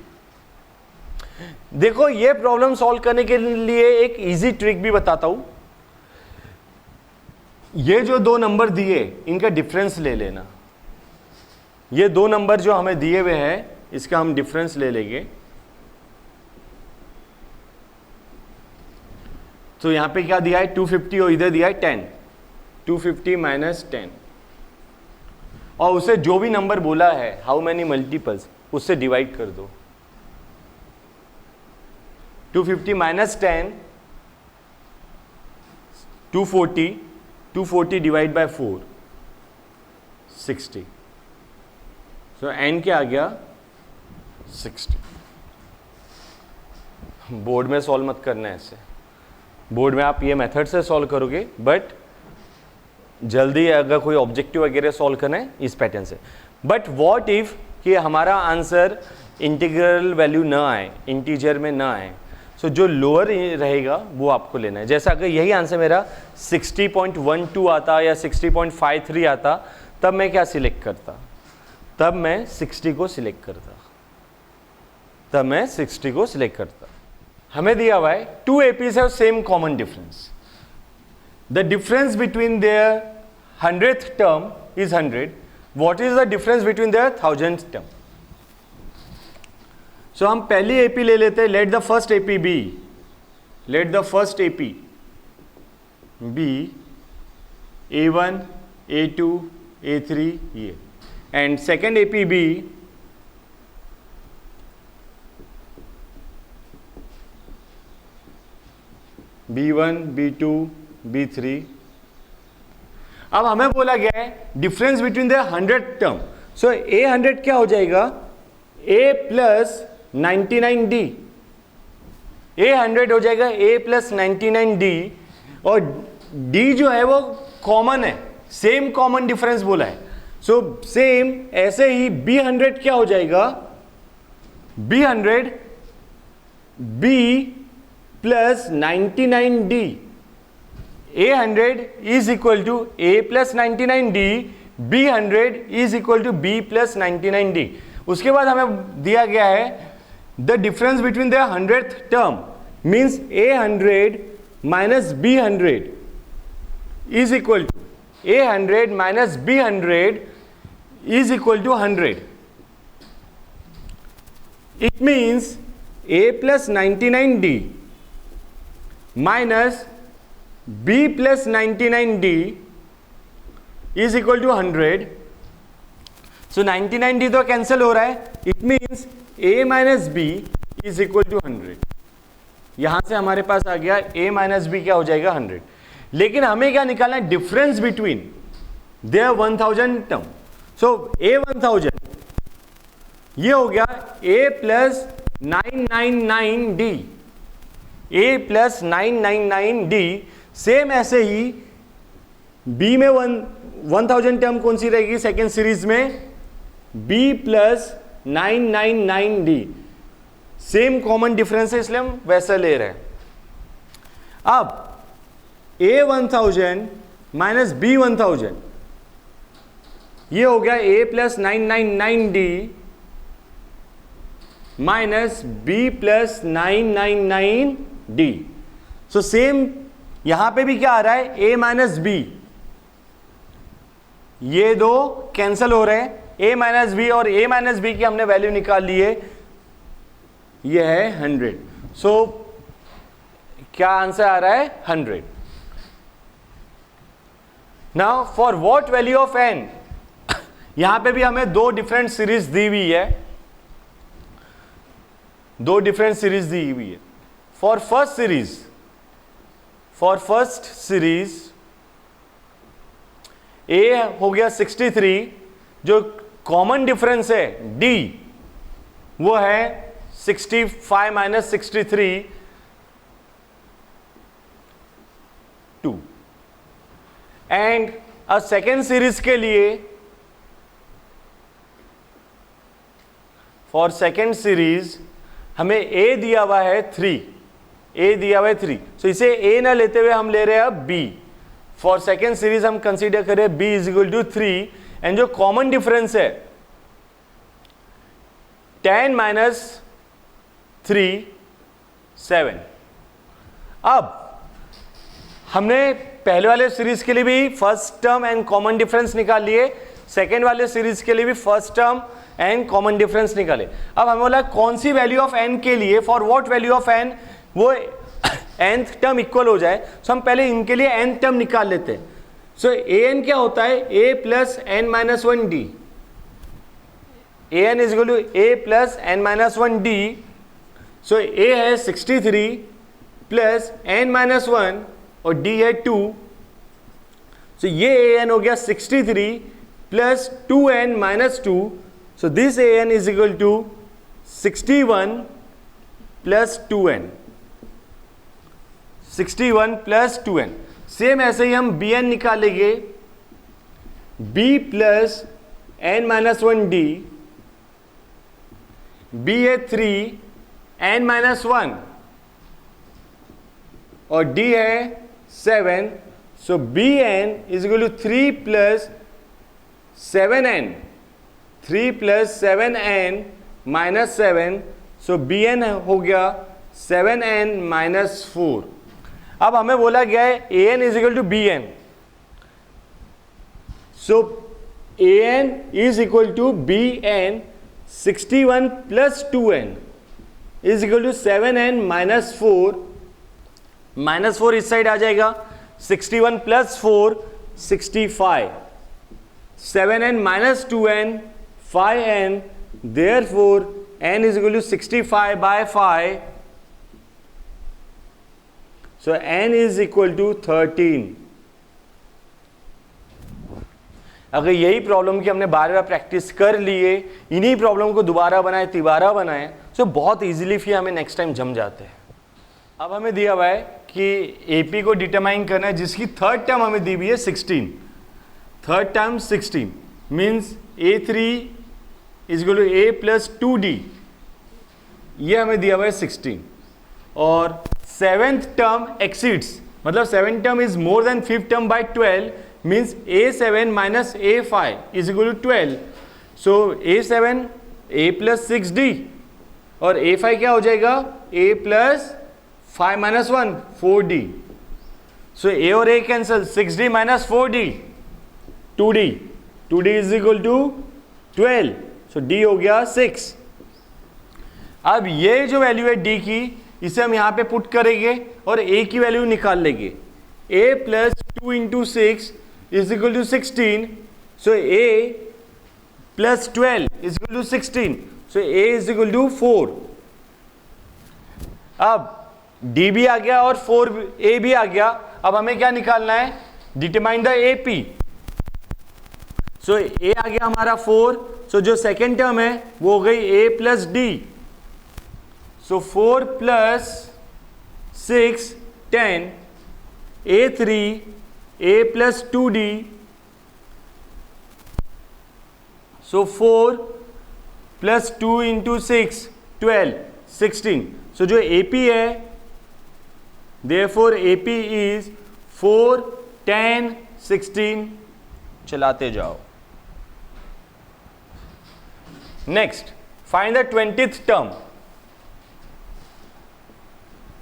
A: देखो ये प्रॉब्लम सॉल्व करने के लिए एक इजी ट्रिक भी बताता हूं। ये जो दो नंबर दिए इनका डिफरेंस ले लेना। ये दो नंबर जो हमें दिए हुए हैं इसका हम डिफरेंस ले लेंगे। तो यहां पे क्या दिया है 250 और इधर दिया है 10। 250 माइनस 10 और उसे जो भी नंबर बोला है हाउ मैनी मल्टीपल्स उससे डिवाइड कर दो। 250 minus 10 240, 240 divide by 4 60। So n क्या आ गया 60। बोर्ड में सॉल्व मत करना है ऐसे, बोर्ड में आप ये मेथड से सॉल्व करोगे, बट जल्दी अगर कोई ऑब्जेक्टिव वगैरह सॉल्व करना है इस पैटर्न से। बट व्हाट इफ कि हमारा आंसर इंटीग्रल वैल्यू ना आए, इंटीजर में ना आए, सो जो लोअर रहेगा वो आपको लेना है। जैसा अगर यही आंसर मेरा 60.12 आता या 60.53 आता तब मैं क्या सिलेक्ट करता, तब मैं 60 को सिलेक्ट करता। हमें दिया हुआ है 2 APs have same common difference. The difference between their 100th term is 100. What is the difference between their 1000th term? So हम पहली AP ले लेते हैं। Let the first AP be, let the first AP be A1, A2, A3 ये, and second AP be B1, B2, B3। अब हमें बोला गया है difference between the 100 term. So A100 क्या हो जाएगा A प्लस 99D। A100 हो जाएगा A प्लस 99D और D जो है वो कॉमन है, सेम कॉमन डिफरेंस बोला है। सो सेम ऐसे ही B100 क्या हो जाएगा B100 B plus 99D। A100 is equal to A plus 99D, B100 is equal to B plus 99D। उसके बाद हमें दिया गया है the difference between the 100th term means A100 minus B100 is equal to A100 minus B100 is equal to 100। It means A plus 99D minus B plus 99D is equal to 100। So 99D तो कैंसिल हो रहा है, it means A minus B is equal to 100। यहां से हमारे पास आ गया A माइनस B क्या हो जाएगा 100। लेकिन हमें क्या निकालना है difference between their 1000 term. So A 1000 ये हो गया A plus 999D, A plus 999D। Same ऐसे ही B में 1000 टर्म कौन सी रहेगी सेकेंड सीरीज में B plus 999D। Same common difference है इसलिए हम वैसा ले रहे हैं। अब A 1000 माइनस B 1000 ये हो गया A plus 999D minus B plus 999D। So same यहां पे भी क्या आ रहा है, a माइनस बी, ये दो कैंसिल हो रहे हैं, a माइनस बी, और a माइनस बी की हमने वैल्यू निकाल ली है, ये है 100. सो क्या आंसर आ रहा है, 100. Now for what value of n, यहां पे भी हमें दो डिफरेंट सीरीज दी हुई है, दो डिफरेंट सीरीज दी हुई है. फॉर फर्स्ट सीरीज a हो गया 63, जो कॉमन डिफरेंस है d वो है 65 minus 63 2. And a second series के लिए, फॉर सेकेंड सीरीज हमें a दिया हुआ है 3, a दिया हुआ है 3, सो इसे a ना लेते हुए हम ले रहे हैं अब b. फॉर सेकेंड सीरीज हम कंसीडर करें b is equal to 3, and जो कॉमन डिफरेंस है 10 माइनस 3 7. अब हमने पहले वाले सीरीज के लिए भी first term and common difference निकाल लिए, सेकेंड वाले सीरीज के लिए भी first term and common difference निकाले. अब हमें बोला कौन सी वैल्यू ऑफ n के लिए, for what value of n वो nth टर्म इक्वल हो जाए. सो हम पहले इनके लिए nth टर्म निकाल लेते हैं. सो an क्या होता है, a plus n minus 1 d, an is equal to a plus n minus 1 d. So a है 63 प्लस n माइनस 1 और d है 2. सो ये an हो गया 63 plus 2n minus 2. So this an is equal to 61 plus 2n, 61 plus 2n. Same ऐसे ही हम bn निकालेंगे, b plus n minus 1d, b है 3 n माइनस 1 और d है 7. So bn is equal to 3 plus 7n, 3 plus 7n minus 7. So bn हो गया 7n माइनस 4. अब हमें बोला गया है an is equal to bn. So an is equal to bn 61 plus 2n is equal to 7n minus 4. Minus 4 इस साइड आ जाएगा, 61 plus 4 65, 7n minus 2n 5n, therefore n is equal to 65 by 5. So n is equal to 13. अगर यही प्रॉब्लम की हमने बार बार प्रैक्टिस कर लिए, इन्हीं प्रॉब्लम को दोबारा बनाए तिबारा बनाए, तो बहुत इजीली फिर हमें नेक्स्ट टाइम जम जाते हैं. अब हमें दिया हुआ है कि AP को डिटरमाइन करना है जिसकी थर्ड टर्म हमें दी हुई है 16. Third term 16 means A3 is equal to a plus 2d, ये हमें दिया हुआ है 16. और सेवेंथ टर्म एक्सीड्स, मतलब seventh term is more than fifth term by 12 means a7 minus a5 is equal to 12. So a7 a plus 6d और a5 क्या हो जाएगा, a plus 5 minus 1 4d. So a और a cancel, 6d minus 4d 2d, 2d is equal to 12. So d हो गया 6. अब ये जो वैल्यू है d की, इसे हम यहाँ पे पुट करेंगे और a की वैल्यू निकाल लेंगे. a plus 2 into 6 is equal to 16. So a plus 12 is equal to 16. So a is equal to 4. अब d भी आ गया और 4a भी आ गया. अब हमें क्या निकालना है, determine the AP. So a आ गया हमारा 4. सो जो सेकेंड टर्म है वो हो गई a plus d. So 4 plus 6 10, a3 a plus 2d. So 4 plus 2 into 6 12 16. सो जो AP है, therefore AP is 4 10 16. चलाते जाओ. Next, find the 20th term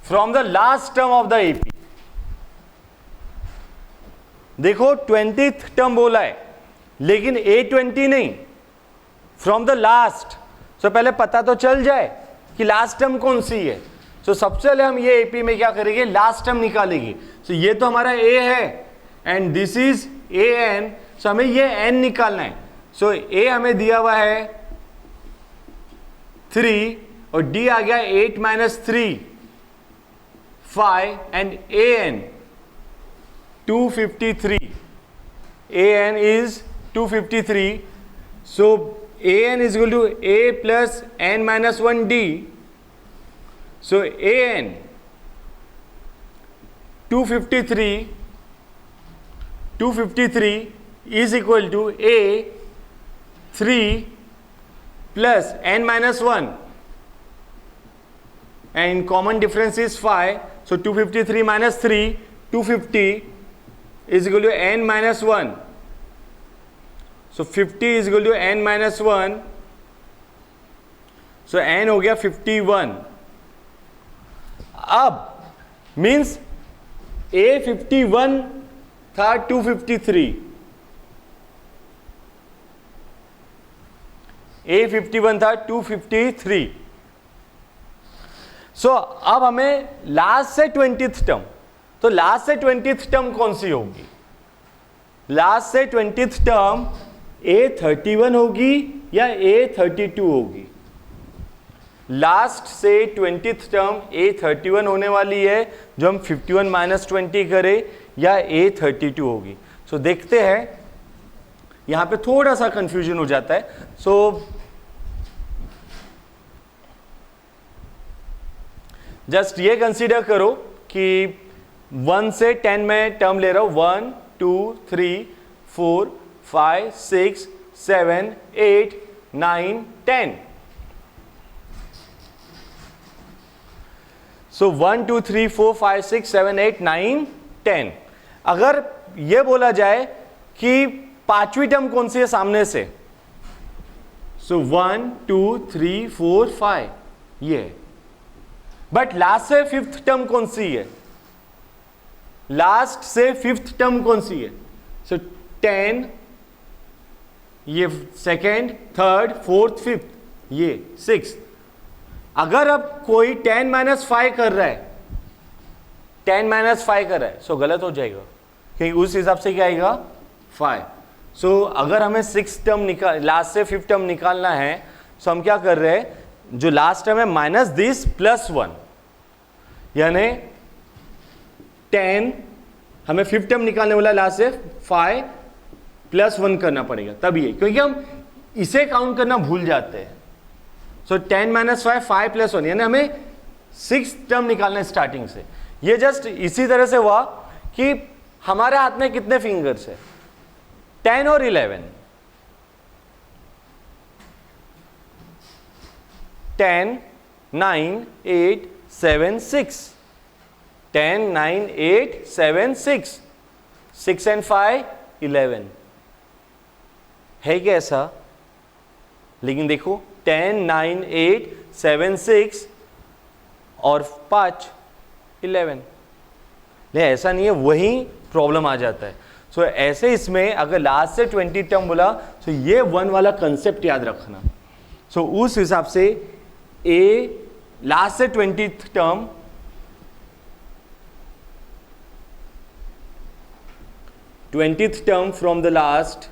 A: from the last term of the AP. देखो 20th टर्म बोला है लेकिन A20 नहीं, फ्रॉम द लास्ट। सो पहले पता तो चल जाए कि लास्ट टर्म कौन सी है। सो सबसे पहले हम ये AP में क्या करेंगे, लास्ट टर्म निकालेंगे। सो ये तो हमारा A है एंड दिस इज AN, सो हमें ये N निकालना है। सो A हमें दिया हुआ है 3 और D आ गया 8 - 3 5 and AN 253. AN is 253. So AN is equal to A plus N minus 1D. So AN 253 is equal to A 3 plus N minus 1 and common difference is 5. So 253 minus 3, 250 is equal to N minus 1. So 50 is equal to N minus 1. So N हो गया 51. अब मीन्स A51 था 253, A51 था 253. सो अब हमें लास्ट से 20th टर्म, तो लास्ट से 20th टर्म कौन सी होगी? लास्ट से 20th टर्म A31 होगी या A32 होगी? लास्ट से 20th टर्म A31 होने वाली है जो हम 51 - 20 करें, या A32 होगी। सो देखते हैं, यहां पे थोड़ा सा कंफ्यूजन हो जाता है। सो जस्ट ये कंसीडर करो कि 1 से 10 में टर्म ले रहा हूं, 1 2 3 4 5 6 7 8 9 10. सो 1 2 3 4 5 6 7 8 9 10. अगर ये बोला जाए कि पांचवी टर्म कौन सी है सामने से, सो 1 2 3 4 5 ये, बट लास्ट से 5th टर्म कौन सी है? लास्ट से 5th टर्म कौन सी है? सो 10, ये 2nd 3rd 4th 5th, ये 6th. अगर अब कोई 10 - 5 कर रहा है, 10 - 5 कर रहा है, सो गलत हो जाएगा क्योंकि उस हिसाब से क्या आएगा 5. सो अगर हमें 6th टर्म निकाल, लास्ट से 5th टर्म निकालना है, सो हम क्या कर रहे हैं, जो लास्ट टर्म है माइनस दिस प्लस 1, यानी 10 हमें 5th टर्म निकालने वाला लास्ट से 5 + 1 करना पड़ेगा तब ये, क्योंकि हम इसे काउंट करना भूल जाते हैं. सो 10 - 5 5 + 1, यानी हमें 6th टर्म निकालना है स्टार्टिंग से. ये जस्ट इसी तरह से हुआ कि हमारे हाथ में कितने फिंगर्स है, 10 और 11. 10 9 8 7 6, 10 9 8 7 6, 6 and 5 11 है क्या ऐसा? लेकिन देखो 10 9 8 7 6 और 5 11, नहीं ऐसा नहीं है, वही प्रॉब्लम आ जाता है. सो ऐसे इसमें अगर लास्ट से 20 टर्म बोला तो ये 1 वाला कंसेप्ट याद रखना. सो उस हिसाब से ए लास्ट से 20th term from the last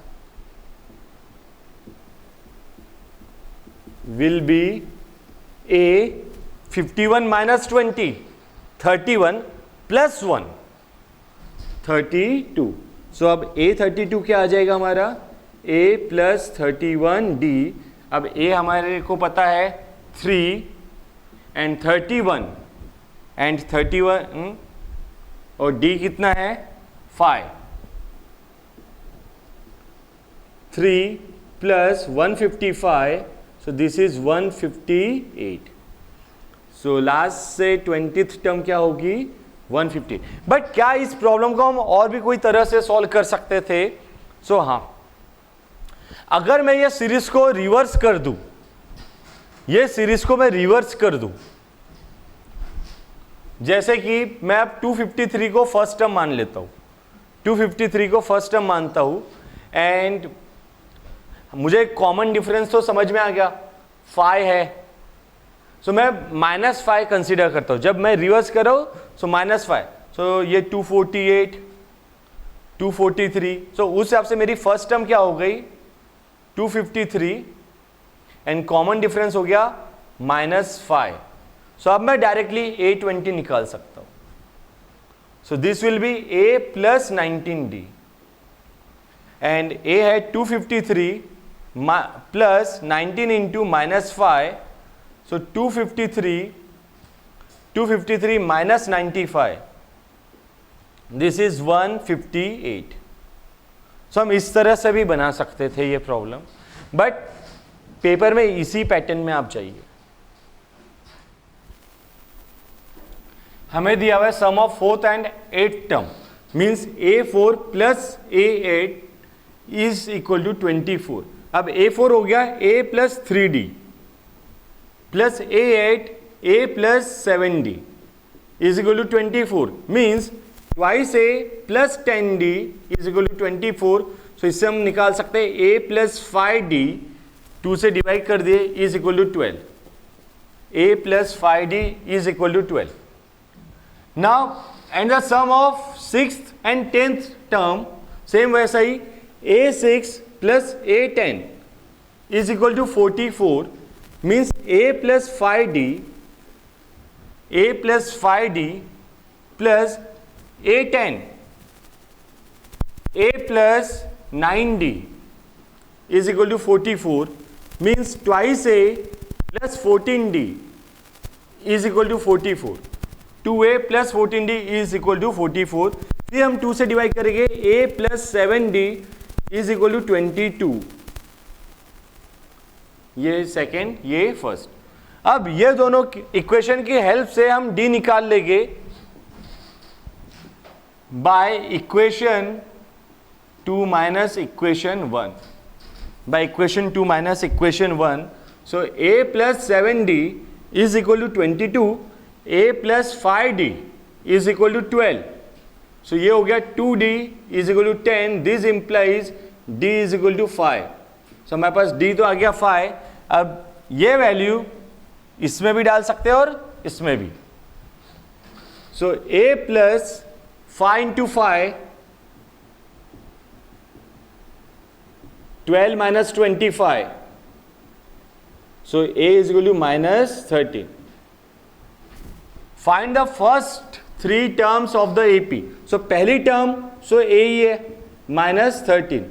A: will be A 51 - 20, 31 + 1 32. सो अब A32 क्या आ जाएगा हमारा, A + 31D. अब A हमारे को पता है 3 एंड 31 और D कितना है 5. 3 + 155, so this is 158. so last से 20th टर्म क्या होगी 150. बट क्या इस प्रॉब्लम को हम और भी कोई तरह से सॉल्व कर सकते थे? सो हाँ, अगर मैं ये सीरीज को रिवर्स कर दूं, ये सीरीज को मैं रिवर्स कर दूं, जैसे कि मैं अब 253 को फर्स्ट टर्म मान लेता हूं, 253 को फर्स्ट टर्म मानता हूँ एंड मुझे कॉमन डिफरेंस तो समझ में आ गया, 5 है, सो मैं -5 कंसिडर करता हूँ। जब मैं रिवर्स कर रहा हूँ सो -5, सो ये 248, 243, सो उस हिसाब से मेरी फर्स्ट टर्म क्या हो गई 253 एंड कॉमन डिफरेंस हो गया -5। सो अब मैं डायरेक्टली A20 निकाल सकता हूँ। So this will be A plus 19D and A है 253 plus 19 into -5, so 253 minus 95, this is 158। सो हम इस तरह से भी बना सकते थे ये प्रॉब्लम, बट पेपर में इसी पैटर्न में आप जाइए। हमें दिया हुआ है sum of 4th and 8th term, means A4 plus A8 is equal to 24। अब A4 हो गया A plus 3D plus A8 A plus 7D is equal to 24, means twice A plus 10D is equal to 24। So इससे हम निकाल सकते हैं A प्लस 5D 2 से डिवाइड कर दिए is equal to 12, A plus 5D is equal to 12। Now and the sum of 6th and 10th term same वैसा ही A6 plus A10 is equal to 44, means A plus 5D plus A10 A plus 9D is equal to 44, means twice A plus 14D is equal to 44, 2A plus 14D is equal to 44। फिर हम 2 से डिवाइड करेंगे A plus 7D is equal to 22, ये सेकेंड ये फर्स्ट। अब ये दोनों इक्वेशन की हेल्प से हम D निकाल लेंगे by equation 2 minus equation 1, by equation 2 minus equation 1। So A plus 7D is equal to 22, A plus 5D is equal to 12। So ये हो गया 2D is equal to 10, this implies D is equal to 5। So हमारे पास D तो आ गया 5। अब ये वैल्यू इसमें भी डाल सकते हैं और इसमें भी। So A plus 5 into 5, 12 minus 25, so A is equal to -13। Find the first 3 terms of the AP। So पहली टर्म सो A ही है -13,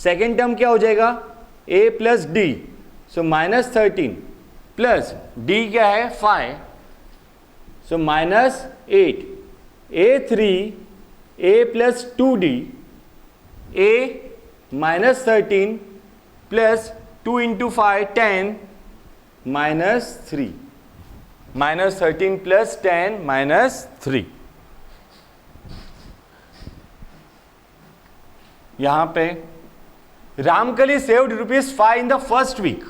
A: सेकेंड टर्म क्या हो जाएगा A plus D, so -13 plus D क्या है 5, so -8, A3 A plus 2D A -13 plus 2 into 5 10 -3, -13 plus 10 -3। यहां पे Ramkali saved ₹5 in the first week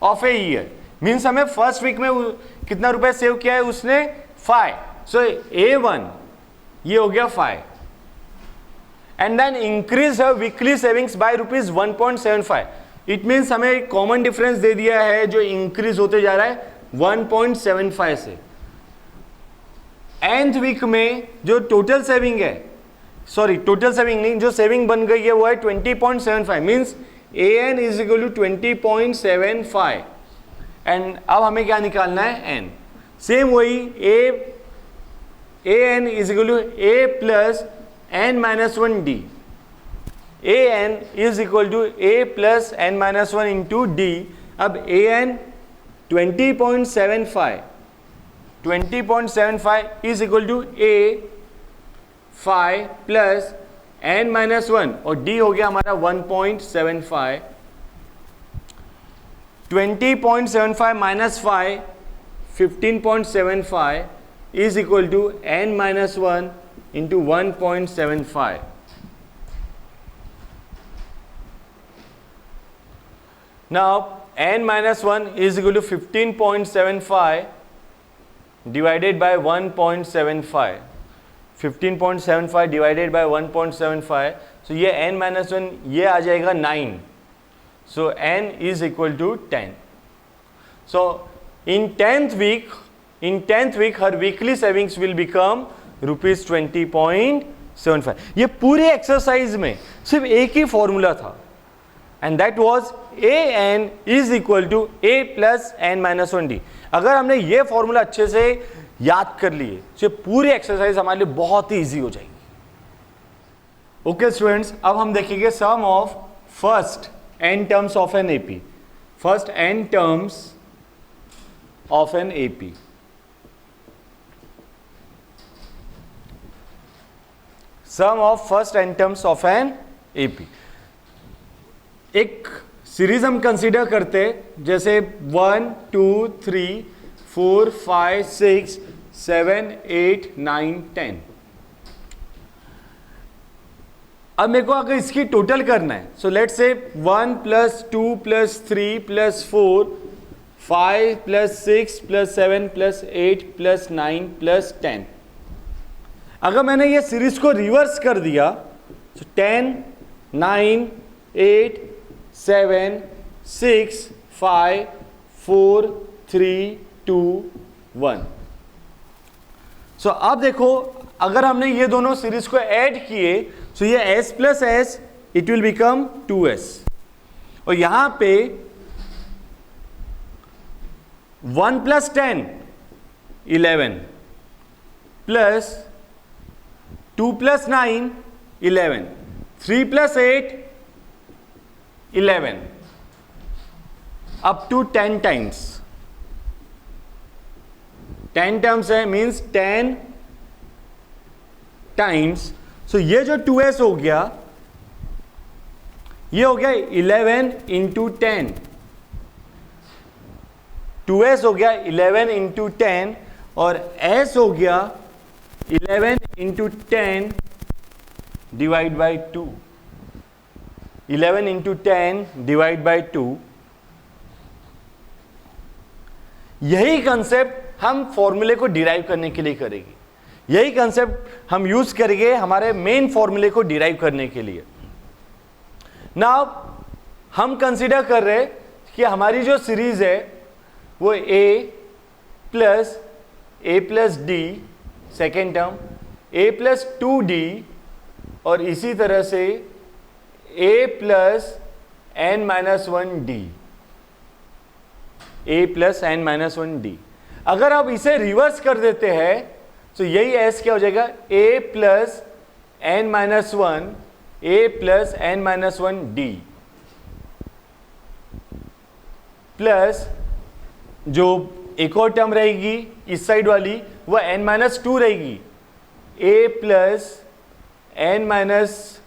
A: of a year, means हमें फर्स्ट वीक में कितना रुपए सेव किया है उसने 5। सो A1 ये हो गया 5 and then increase her weekly savings by ₹1.75। It means हमें कॉमन डिफरेंस दे दिया है जो इंक्रीज होते जा रहा है 1.75 से। nth वीक में जो टोटल सेविंग है, सॉरी टोटल सेविंग नहीं, जो सेविंग बन गई है वो है 20.75, मीन्स AN is equal to 20.75। And अब हमें क्या निकालना है n, सेम वही AN is equal to A plus n-1D, AN is equal to A plus n-1 into D। अब AN 20.75 is equal to A 5 plus n-1 और D हो गया हमारा 1.75। 20.75 minus 5 15.75 is equal to n-1 into 1.75। Now n-1 is equal to 15.75 divided by 1.75. 15.75 divided by 1.75, so ये n माइनस 1 ये आ जाएगा 9, so n is equal to 10. So in 10th week her weekly savings will become ₹20.75. ये पूरे एक्सरसाइज में सिर्फ एक ही फॉर्मूला था, and that was an is equal to a plus n minus 1d. अगर हमने ये फॉर्मूला अच्छे से याद कर लिए तो पूरी एक्सरसाइज हमारे लिए बहुत ही इजी हो जाएगी. ओके स्टूडेंट्स, अब हम देखेंगे sum of first n terms of an AP. First n terms of an AP. Sum of first n terms of an AP. एक सीरीज हम कंसीडर करते जैसे 1 2 3 4 5 6 7 8 9 10. अब मेरे को अगर इसकी टोटल करना है, so let's say 1 plus 2 plus 3 plus 4 5 plus 6 plus 7 plus 8 plus 9 plus 10. अगर मैंने ये सीरीज को रिवर्स कर दिया तो 10 9 8 7 6 5 4 3 2 1. सो अब देखो, अगर हमने ये दोनों सीरीज को ऐड किए तो ये s plus s it will become 2s, और यहां पे 1 plus 10 11 plus 2 plus 9 11 3 plus 8 11 up to 10 times. 10 terms है मीन्स 10 टाइम्स. सो ये जो 2s हो गया, ये हो गया 11 इंटू 10. 2s हो गया 11 इंटू 10 और s हो गया 11 into 10 divide by 2. 11 into 10 divide by 2. यही कंसेप्ट हम फॉर्मूले को डिराइव करने के लिए करेंगे. यही कंसेप्ट हम यूज करेंगे हमारे मेन फॉर्मूले को डिराइव करने के लिए. नाउ हम कंसीडर कर रहे हैं कि हमारी जो सीरीज है वो a plus D second term, a plus 2d और इसी तरह से a plus n minus 1d. a plus n minus 1d. अगर आप इसे रिवर्स कर देते हैं तो यही s क्या हो जाएगा, a plus n minus 1 a plus n minus 1d plus जो एक और टर्म रहेगी इस साइड वाली वह n माइनस 2 रहेगी, a plus n minus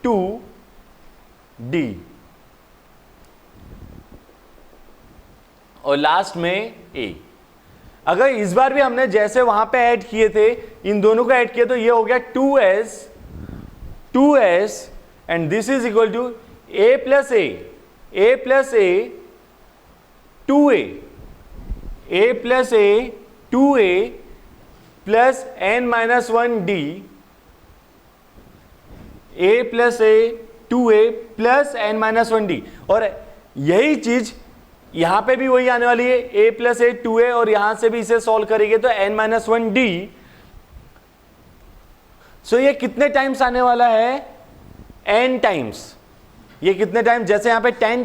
A: 2d और लास्ट में a. अगर इस बार भी हमने जैसे वहां पे ऐड किए थे इन दोनों को ऐड किया तो ये हो गया 2s and this is equal to a plus a 2a plus n minus 1d, a plus a 2a plus n minus 1d. और यही चीज यहां पे भी वही आने वाली है, a प्लस a 2a और यहां से भी इसे सॉल्व करेंगे तो n माइनस 1d. सो ये कितने टाइम्स आने वाला है, n टाइम्स. ये कितने टाइम्स, जैसे यहां पे 10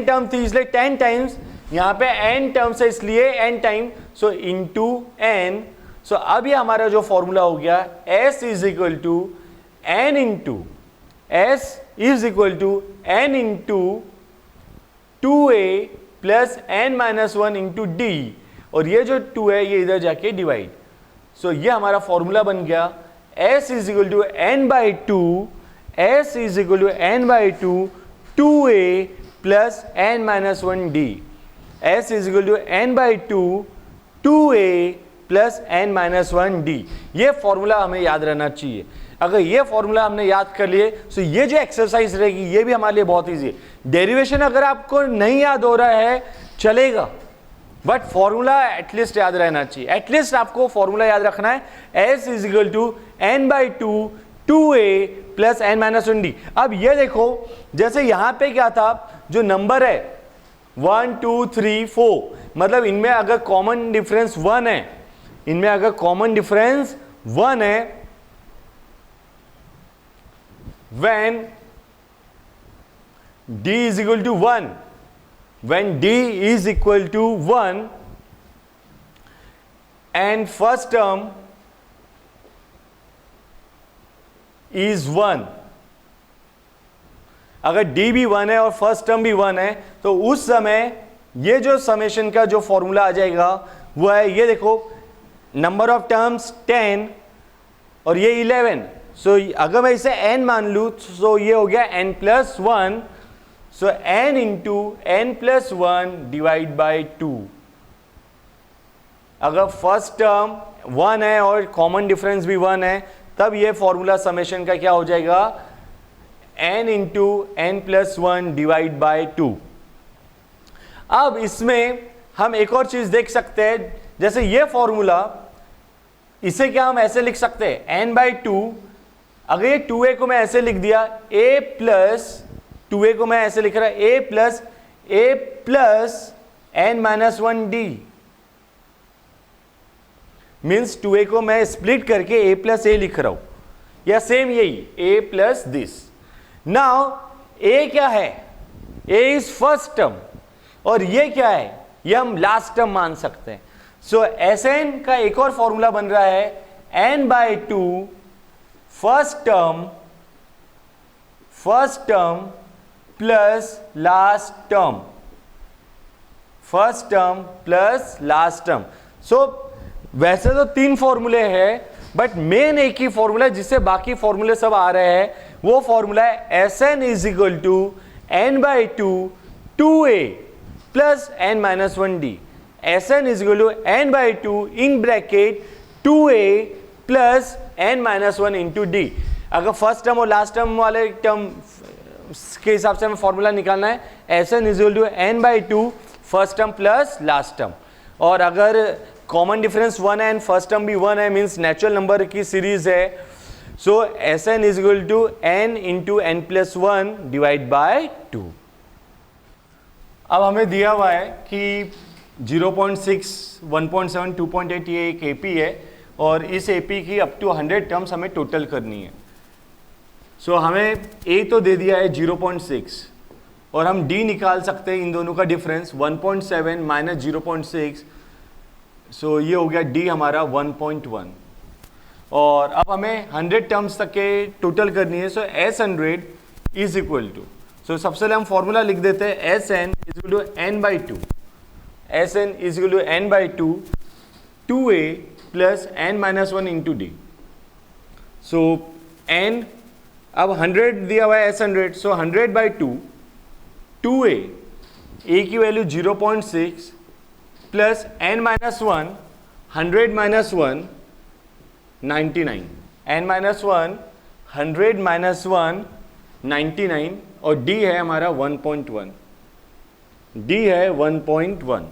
A: टर्म थी इसलिए 10 टाइम्स, यहां पे n टर्म्स है इसलिए n time, so into n. सो अब ये हमारा जो फॉर्मूला हो गया s is equal to n into 2a plus n minus 1 into d और ये जो 2 है ये इधर जाके डिवाइड. सो ये हमारा फॉर्मूला बन गया s is equal to n by 2, s is equal to n by 2 2a plus n minus 1d, s is equal to n by 2 2a plus n minus 1d. ये फॉर्मूला हमें याद रहना चाहिए. अगर ये फॉर्मूला हमने याद कर लिए तो ये जो एक्सरसाइज रहेगी ये भी हमारे लिए बहुत ईजी है. डेरिवेशन अगर आपको नहीं याद हो रहा है चलेगा, बट फॉर्मूला एटलीस्ट याद रहना चाहिए, एटलीस्ट आपको फॉर्मूला याद रखना है, s is equal to n/2 2a plus n-1d। अब ये देखो जैसे यहां पे क्या था, जो नंबर है 1 2 3 4, मतलब इनमें अगर कॉमन डिफरेंस 1 है, इनमें अगर कॉमन डिफरेंस 1 है, when d is equal to 1, when d is equal to 1 and first term is 1, अगर d भी 1 है और फर्स्ट टर्म भी 1 है तो उस समय ये जो समेशन का जो फॉर्मूला आ जाएगा वो है, ये देखो नंबर ऑफ टर्म्स 10 और ये 11, सो अगर मैं इसे n मान लूँ तो ये हो गया n+1, so n into n+1 divide by 2। अगर फर्स्ट टर्म 1 है और कॉमन डिफरेंस भी 1 है तब ये फॉर्मूला समेशन का क्या हो जाएगा, n into n+1 divide by 2। अब इसमें हम एक और चीज देख सकते हैं, जैसे ये फॉर्मूला, इसे क्या हम ऐसे लिख सकते हैं n/2, अगर ये 2a को मैं ऐसे लिख दिया, a प्लस 2a को मैं ऐसे लिख रहा a plus n-1d, means 2a को मैं स्प्लिट करके a प्लस a लिख रहा हूं, या सेम यही a plus this. Now a क्या है, a इज फर्स्ट टर्म और ये क्या है, ये हम लास्ट टर्म मान सकते हैं। सो Sn का एक और फॉर्मूला बन रहा है n/2 first term plus last term, first term plus last term. So वैसे तो 3 फॉर्मूले हैं बट मेन एक ही फॉर्मूला है जिससे बाकी फॉर्मूले सब आ रहे हैं, वो फॉर्मूला है Sn is equal to n/2 2a plus n-1d। Sn is equal to n/2 in bracket 2a plus n-1 into d। अगर फर्स्ट टर्म और लास्ट टर्म वाले टर्म के हिसाब से हमें फॉर्मूला निकालना है, Sn is equal to n/2 first term plus last term, और अगर कॉमन डिफरेंस 1 है एंड फर्स्ट टर्म भी 1 है, मीन्स नेचुरल नंबर की सीरीज है, so Sn is equal to n into n+1 divide by 2। अब हमें दिया हुआ है कि 0.6 1.7 2.8 ये एक AP है और इस AP की अप टू 100 टर्म्स हमें टोटल करनी है। सो हमें A तो दे दिया है 0.6 और हम D निकाल सकते हैं इन दोनों का डिफरेंस 1.7 माइनस 0.6, सो ये हो गया D हमारा 1.1। और अब हमें 100 टर्म्स तक के टोटल करनी है, so S100 is equal to, so सबसे पहले हम फॉर्मूला लिख देते हैं Sn is equal to n/2, Sn is equal to n/2 2a plus n-1 into d। So n, अब 100 दिया हुआ है S100, सो 100/2 2a, a की वैल्यू 0.6 प्लस n-1 100-1 99, n-1 100-1 99 और d है हमारा 1.1, d है 1.1।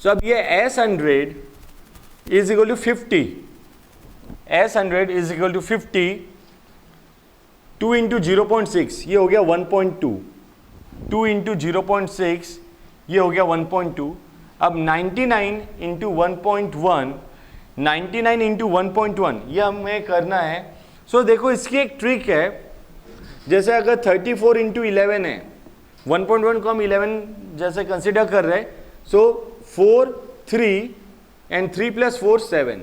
A: सो अब ये S100 is equal to 50, S100 is equal to 50, 2 into 0.6 ये हो गया 1.2, 2 इंटू 0.6 ये हो गया 1.2। अब 99 इंटू 1.1, 99 इंटू 1.1 ये हमें करना है। सो देखो इसकी एक ट्रिक है, जैसे अगर 34 इंटू 11 है, 1.1 को हम 11 जैसे कंसिडर कर रहे हैं, सो 4 3 एंड 3 प्लस 4 7।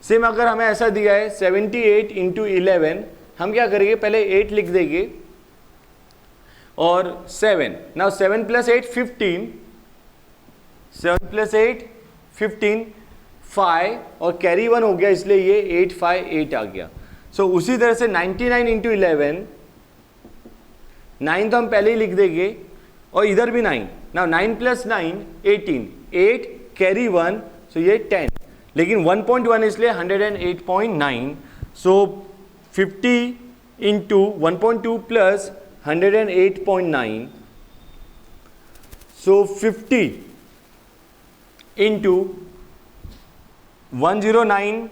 A: सेम अगर हमें ऐसा दिया है 78 इंटू 11, हम क्या करेंगे, पहले 8 लिख देंगे और 7, नाउ 7 प्लस 8 15, 7 प्लस 8 15, 5 और कैरी 1 हो गया, इसलिए ये 8 5 8 आ गया। सो उसी तरह से 99 इंटू 11, 9 तो हम पहले ही लिख देंगे और इधर भी 9, नाउ 9 प्लस 9 18, 8 कैरी 1, सो ये 10, लेकिन 1.1 इसलिए 108.9। सो 50 इंटू 1.2 प्लस 108.9, सो 50 इंटू 109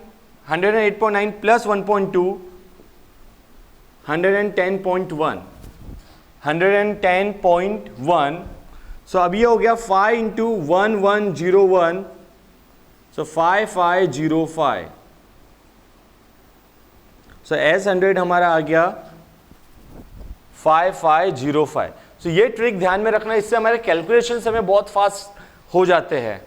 A: 108.9 प्लस 1.2 110.1 110.1. सो अब ये हो गया 5 इंटू 1101, सो 5505. सो S100 हमारा आ गया 5505. सो ये ट्रिक ध्यान में रखना, इससे हमारे कैलकुलेशन हमें बहुत फास्ट हो जाते हैं.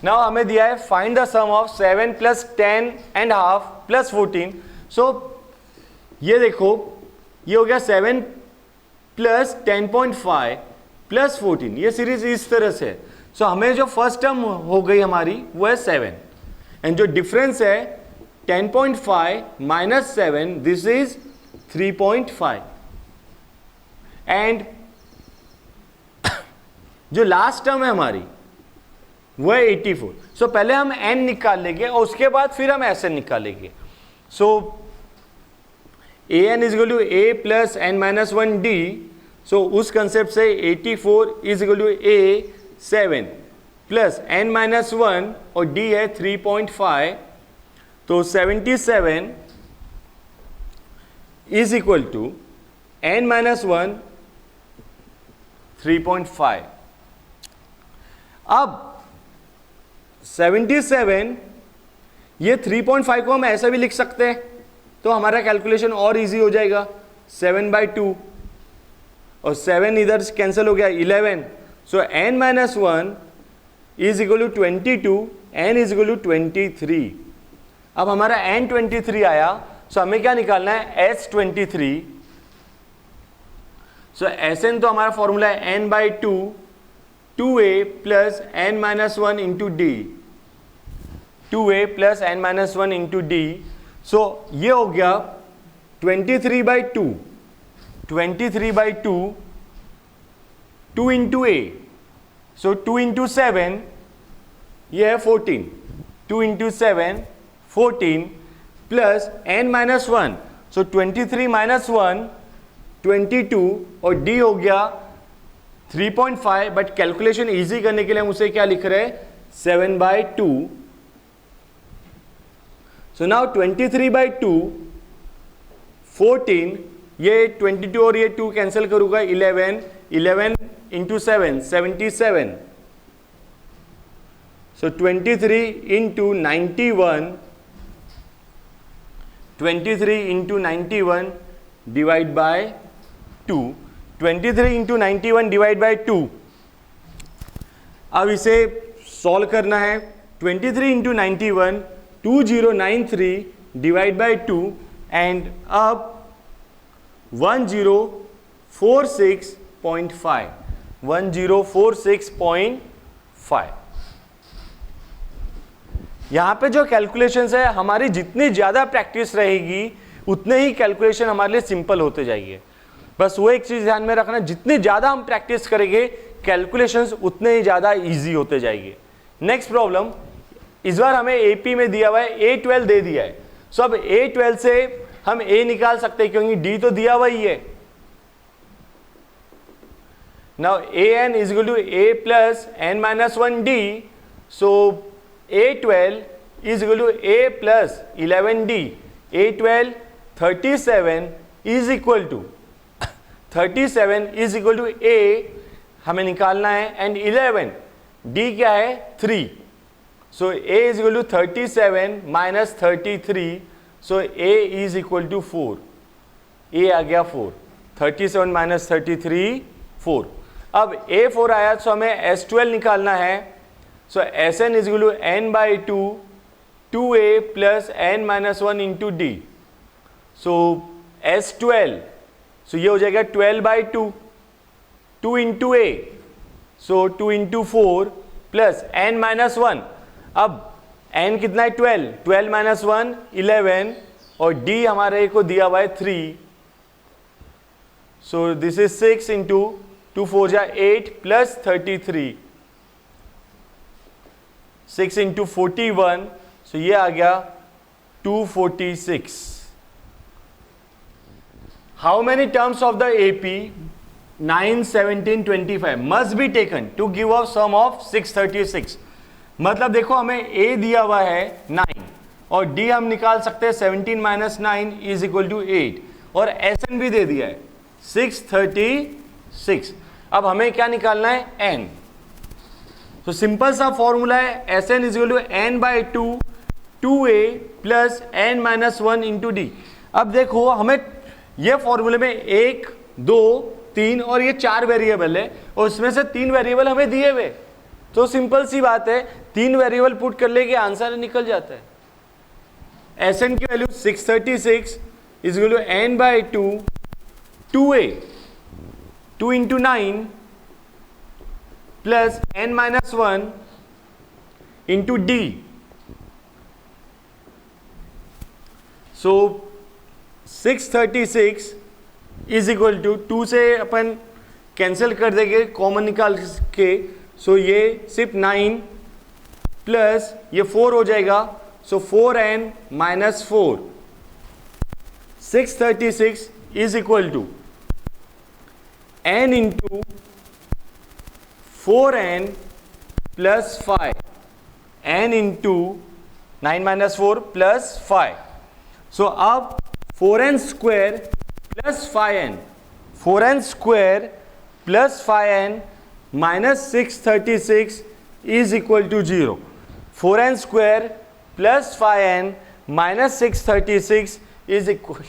A: नाउ हमें दिया है find the sum of 7 plus 10 and half plus 14. So ये देखो, ये हो गया 7 प्लस 10.5 प्लस 14. ये सीरीज इस तरह से. सो हमें जो फर्स्ट टर्म हो गई हमारी वो है 7, एंड जो डिफरेंस है 10.5 माइनस 7, दिस इज 3.5. एंड जो लास्ट टर्म है हमारी वो है 84. सो पहले हम n निकाल लेंगे और उसके बाद फिर हम Sn निकालेंगे. So an is equal to a plus n minus 1 d. So उस कंसेप्ट से 84 is equal to a 7 plus n minus 1 और d है 3.5. तो 77 is equal to n minus 1 3.5. अब 77, ये 3.5 को हम ऐसा भी लिख सकते हैं, तो हमारा कैलकुलेशन और इजी हो जाएगा. 7/2 और 7 इधर कैंसिल हो गया 11. So n minus 1 is equal to 22, n is equal to 23. अब हमारा n 23 आया. सो हमें क्या निकालना है? S23. सो Sn तो हमारा फॉर्मूला है n/2 2a plus n minus 1 into d. 2a plus n minus 1 into D. So ये हो गया 23/2. 23/2 2 इंटू a. सो 2 इंटू 7, ये है 14. 2 इंटू 7 14 प्लस n माइनस 1. सो 23 माइनस 1 22 और d हो गया 3.5. बट कैलकुलेशन इजी करने के लिए हम उसे क्या लिख रहे हैं? 7/2. सो नाउ 23/2 14, ये 22 और ये 2 कैंसिल करूंगा 11. 11 into 7 77. So 23 into 91. 23 into 91 divide by 2. 23 into 91 divide by 2. अब इसे सॉल्व करना है. 23 इंटू 91 2093 डिवाइड बाई 2, एंड अब 1046.5. 1046.5. यहाँ पे जो कैलकुलेशंस है, हमारी जितनी ज़्यादा प्रैक्टिस रहेगी उतने ही कैलकुलेशन हमारे लिए सिंपल होते जाएंगे. बस वो एक चीज़ ध्यान में रखना, जितनी ज़्यादा हम प्रैक्टिस करेंगे कैलकुलेशंस उतने ही ज़्यादा इजी होते जाएंगे. नेक्स्ट प्रॉब्लम, इस बार हमें AP में दिया हुआ है, A12 दे दिया है. सो अब A12 से हम A निकाल सकते हैं क्योंकि D तो दिया हुआ ही है. Now AN is equal to A plus n minus 1D. So A12 is equal to A plus 11D. A12 37 is equal to 37 is equal to A हमें निकालना है, एंड 11 D क्या है? 3. So A is equal to 37 minus 33. So A is equal to 4. A आ गया 4. 37 माइनस 33 4. अब A4 आया तो हमें S12 निकालना है. So Sn is equal to n/2 2a plus n minus 1 into D. So S12, so ये हो जाएगा 12/2 2 into a. So 2 into 4 plus n minus 1. अब n कितना है? 12. 12 माइनस 1 11, और d हमारे को दिया हुआ है 3. सो दिस इज 6 इंटू 2 4 जा 8 प्लस 33. 6 इंटू 41. सो ये आ गया 246. How many terms of the AP? 9, 17, 25 must be taken to give a sum of 636. मतलब देखो हमें a दिया हुआ है 9 और d हम निकाल सकते हैं 17 माइनस 9 इज इक्वल टू 8 और Sn भी दे दिया है 636. अब हमें क्या निकालना है n. तो सिंपल सा फॉर्मूला है Sn is equal to n by 2 2a plus n minus 1 into D. अब देखो हमें ये फॉर्मूले में 1 2 3 और ये 4 वेरिएबल है और उसमें से 3 वेरिएबल हमें दिए हुए. तो सिंपल सी बात है 3 वेरिएबल पुट कर लेके आंसर निकल जाता है. Sn की value 636 is equal to n by 2 2a 2 into 9 plus n minus 1 into D. So 636 is equal to 2 से अपन कैंसिल कर देंगे कॉमन निकाल के. सो ये सिर्फ 9 प्लस ये 4 हो जाएगा. So 4n minus 4. 636 is equal to n into 4n plus 5 n into 9 minus 4 plus 5. So अब 4n square plus 5n 4n square plus 5n minus 636 is equal to 0. 4n square plus 5n minus 636 is equal.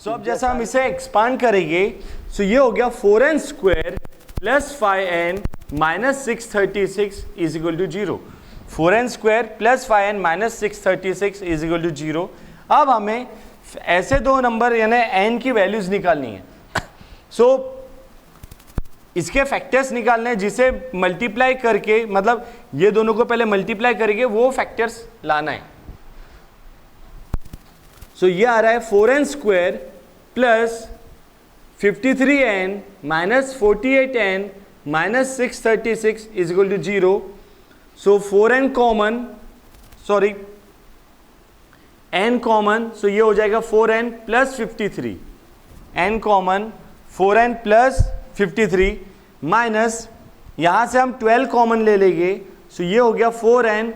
A: So अब जैसा हम इसे एक्सपांड करेंगे सो ये हो गया 4n square plus 5n minus 636 is equal to 0. 4n square plus 5n minus 636 is equal to 0. अब हमें ऐसे दो नंबर यानी n की वैल्यूज निकालनी है. सो इसके फैक्टर्स निकालने हैं जिसे मल्टीप्लाई करके मतलब ये दोनों को पहले मल्टीप्लाई करके वो फैक्टर्स लाना है. सो ये आ रहा है 4n square plus 53n minus 48n minus 636 is equal to 0. So 4n common sorry n common. So ये हो जाएगा 4n plus 53 n common 4n plus 53 minus यहाँ से हम 12 कॉमन ले लेंगे. सो ये हो गया 4n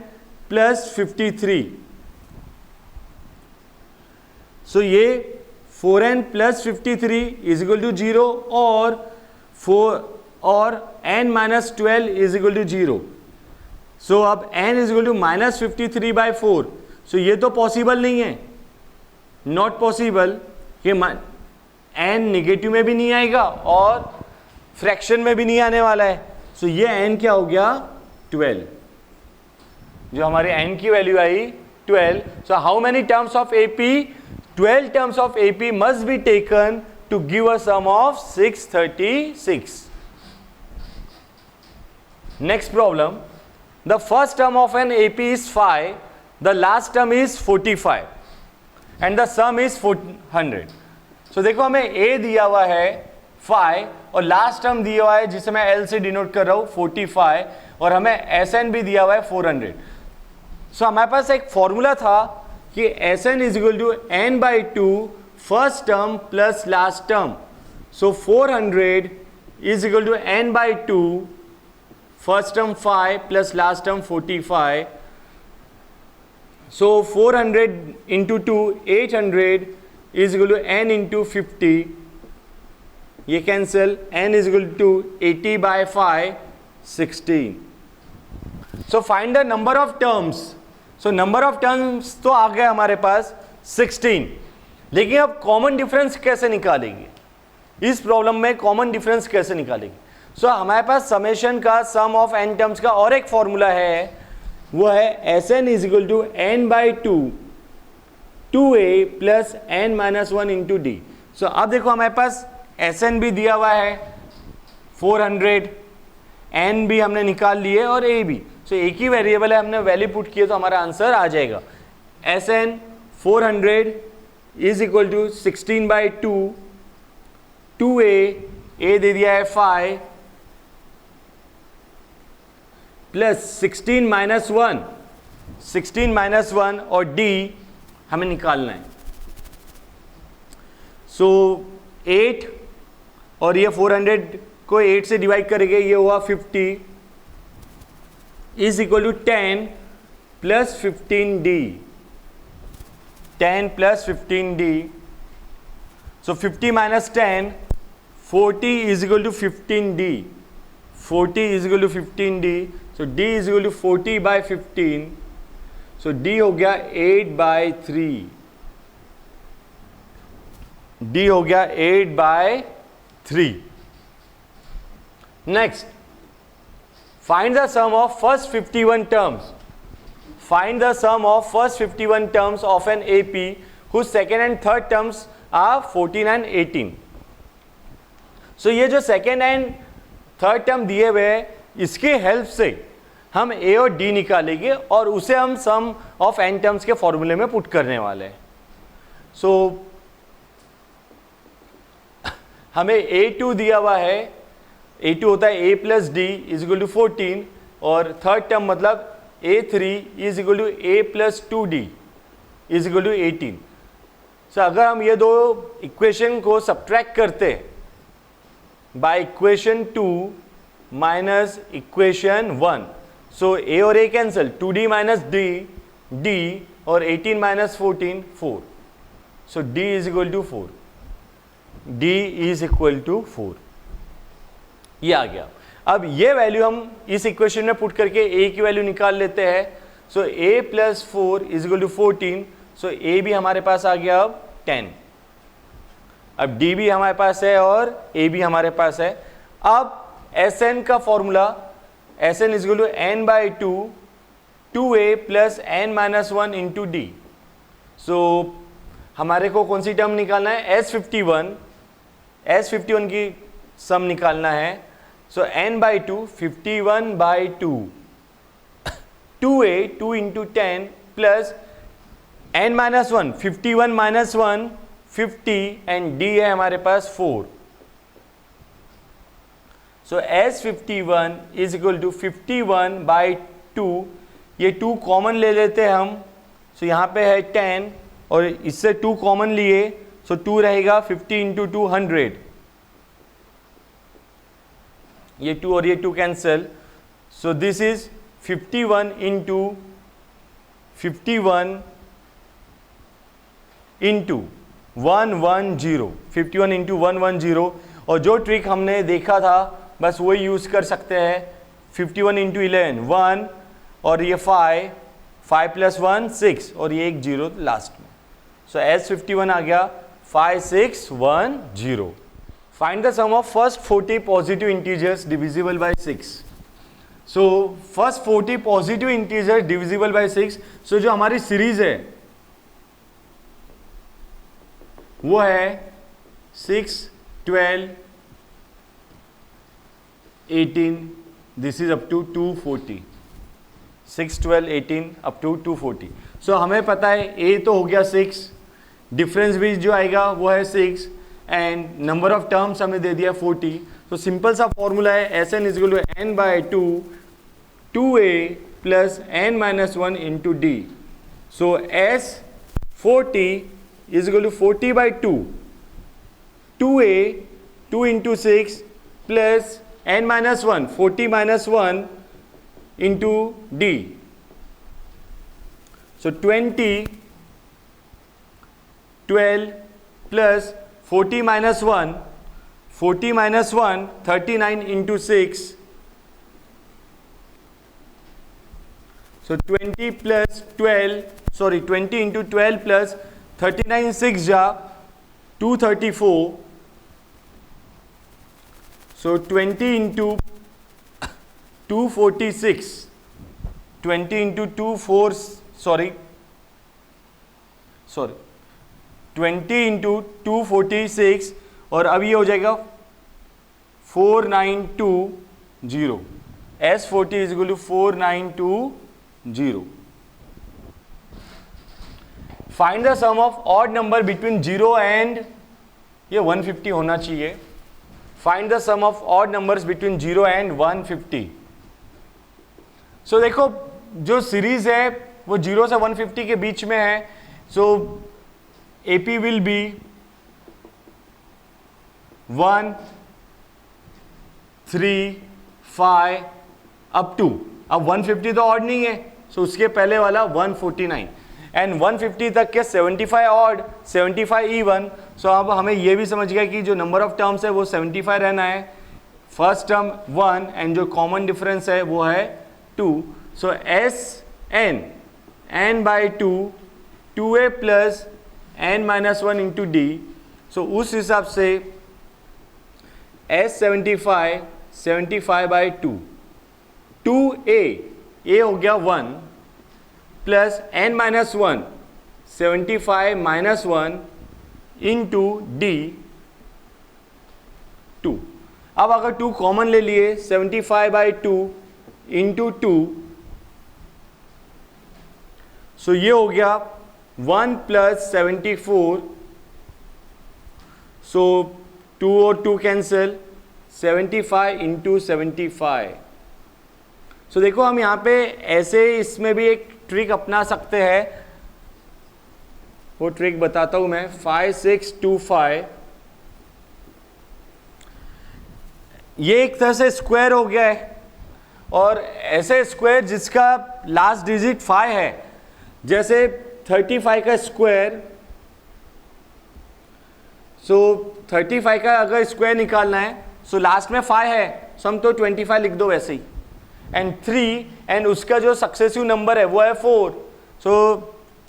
A: प्लस 53. सो ये 4n plus 53 is equal to 0 और n minus 12 is equal to 0. So अब n is equal to minus 53 by 4. So ये तो पॉसिबल नहीं है, नॉट पॉसिबल. कि n निगेटिव में भी नहीं आएगा और फ्रैक्शन में भी नहीं आने वाला है. सो ये n क्या हो गया 12. जो हमारे n की value I 12. So how many terms of AP 12 terms of AP must be taken to give a sum of 636. Next problem. The first term of an AP is 5, the last term is 45 and the sum is 400. So देखो हमें A दिया हुआ है 5 और लास्ट टर्म दिया हुआ है जिसे मैं L से डिनोट कर रहा हूँ 45 और हमें Sn भी दिया हुआ है 400. सो हमारे पास एक फॉर्मूला था कि Sn is equal to n by 2 first term plus last term. So 400 is equal to n by 2 first term 5 plus last term 45. So 400 into 2 800 is equal to n into 50. ये cancel. n is equal to 80 by 5 16. So find the number of terms. So number of terms तो आ गए हमारे पास 16. लेकिन अब कॉमन डिफरेंस कैसे निकालेंगे इस प्रॉब्लम में? कॉमन डिफरेंस कैसे निकालेंगे? सो हमारे पास समेशन का सम ऑफ n टर्म्स का और एक फॉर्मूला है, वो है Sn is equal to n by 2 2a plus n minus 1 into D. So अब देखो हमारे पास Sn भी दिया हुआ है 400, n भी हमने निकाल लिए और a भी. सो एक ही वेरिएबल है, हमने वैल्यू पुट किए तो हमारा आंसर आ जाएगा. Sn 400 is equal to 16 by 2 2a दे दिया है 5 प्लस 16 माइनस 1 16 माइनस 1 और d हमें निकालना है. सो 8 और ये 400 को 8 से डिवाइड करेंगे, ये हुआ 50 is equal to 10 plus 15d, 10 plus 15d. So 50 minus 10, 40 is equal to 15d. 40 is equal to 15d. So d is equal to 40 by 15. So d हो गया 8 by 3. d हो गया 8 by 3. Next, find the sum of first 51 terms. Find the sum of first 51 terms of an AP whose second and third terms are 14 and 18. So ये जो second and third term दिए हुए हैं, इसके हेल्प से हम A और D निकालेंगे और उसे हम sum of n terms के फॉर्मूले में पुट करने वाले हैं. So हमें A2 दिया हुआ है, A2 होता है A plus D is equal to 14 और थर्ड टर्म मतलब A3 is equal to A plus 2D is equal to 18. So अगर हम ये दो इक्वेशन को सब्ट्रैक्ट करते by equation 2 minus equation 1, so A और A cancel, 2D minus D और 18 minus 14 4. So D is equal to 4. D is equal to 4. ये आ गया. अब ये वैल्यू हम इस इक्वेशन में पुट करके A की वैल्यू निकाल लेते हैं. So A plus 4 is equal to 14. So A भी हमारे पास आ गया अब 10. अब D भी हमारे पास है और A भी हमारे पास है. अब Sn का formula, Sn is equal to n by 2 2A plus n minus 1 into D. So हमारे को कौन सी टर्म निकालना है? S51 की सम निकालना है. So n by 2 51 by 2 2A 2 into 10 plus n minus 1 51 minus 1 50 and D है हमारे पास 4. So S51 is equal to 51 by 2. ये 2 कॉमन ले लेते हैं हम. सो यहाँ पे है 10 और इससे 2 कॉमन लिए, सो 2 रहेगा 50 इंटू 2 100. ये 2 और ये 2 cancel. So this is 51 into 51 into 110. 51 into 110. और जो ट्रिक हमने देखा था बस वही यूज़ कर सकते हैं. 51 इंटू 11 1 और ये 5 प्लस 1 6 और ये एक 0 लास्ट में. सो S51 आ गया 5610. Find the sum of first 40 positive integers divisible by 6. So first 40 positive integers divisible by 6. So जो हमारी सीरीज है वो है 6, 12, 18. This is up to 240. 6, 12, 18 up to 240. So हमें पता है A तो हो गया 6, डिफरेंस भी जो आएगा वो है 6 एंड नंबर ऑफ टर्म्स हमें दे दिया 40. तो सिंपल सा फॉर्मूला है Sn is equal to n by 2 2A plus n minus 1 into D. So S40 is equal to 40 by 2 2A 2 into 6 plus n minus 1 40 minus 1 into D. So 20 12 plus 40 minus 1 39 into 6. So 20 plus 20 into 12 plus 39 6 ja 234. So 20 into 246. 20 into 20 into 246 और अब ये हो जाएगा 4920. S40 is equal to 4920. Find the sum of odd number between 0 and, ये 150 होना चाहिए. Find the sum of odd numbers between 0 and 150. So देखो जो सीरीज है वो 0 से 150 के बीच में है. So AP will be 1 3, 5 up to, अब 150 तो ऑड नहीं है, सो उसके पहले वाला 149 एंड 150 तक के 75 ऑड, 75 इवन। सो अब हमें ये भी समझ गया कि जो नंबर ऑफ टर्म्स है वो 75 रहना है, फर्स्ट टर्म 1 एंड जो कॉमन डिफरेंस है वो है 2। So S n, n by 2, 2a plus n minus 1 into D. So उस हिसाब से एस 75, 75 बाई 2, 2a, a हो गया 1 plus n minus 1, 75 minus 1 into D 2। अब अगर 2 कॉमन ले लिए, 75 बाई 2 इंटू 2, सो ये हो गया 1 प्लस 74, सो 2 और 2 कैंसिल, 75 इंटू 75। सो देखो हम यहाँ पे ऐसे इसमें भी एक ट्रिक अपना सकते हैं, वो ट्रिक बताता हूं मैं। 5, 6, 2, 5, ये एक तरह से स्क्वायर हो गया है, और ऐसे स्क्वायर जिसका लास्ट डिजिट 5 है, जैसे 35 का स्क्वायर, सो 35 का अगर स्क्वायर निकालना है, सो लास्ट में 5 है, सो हम तो 25 लिख दो वैसे ही, एंड 3 एंड उसका जो सक्सेसिव नंबर है वो है 4, सो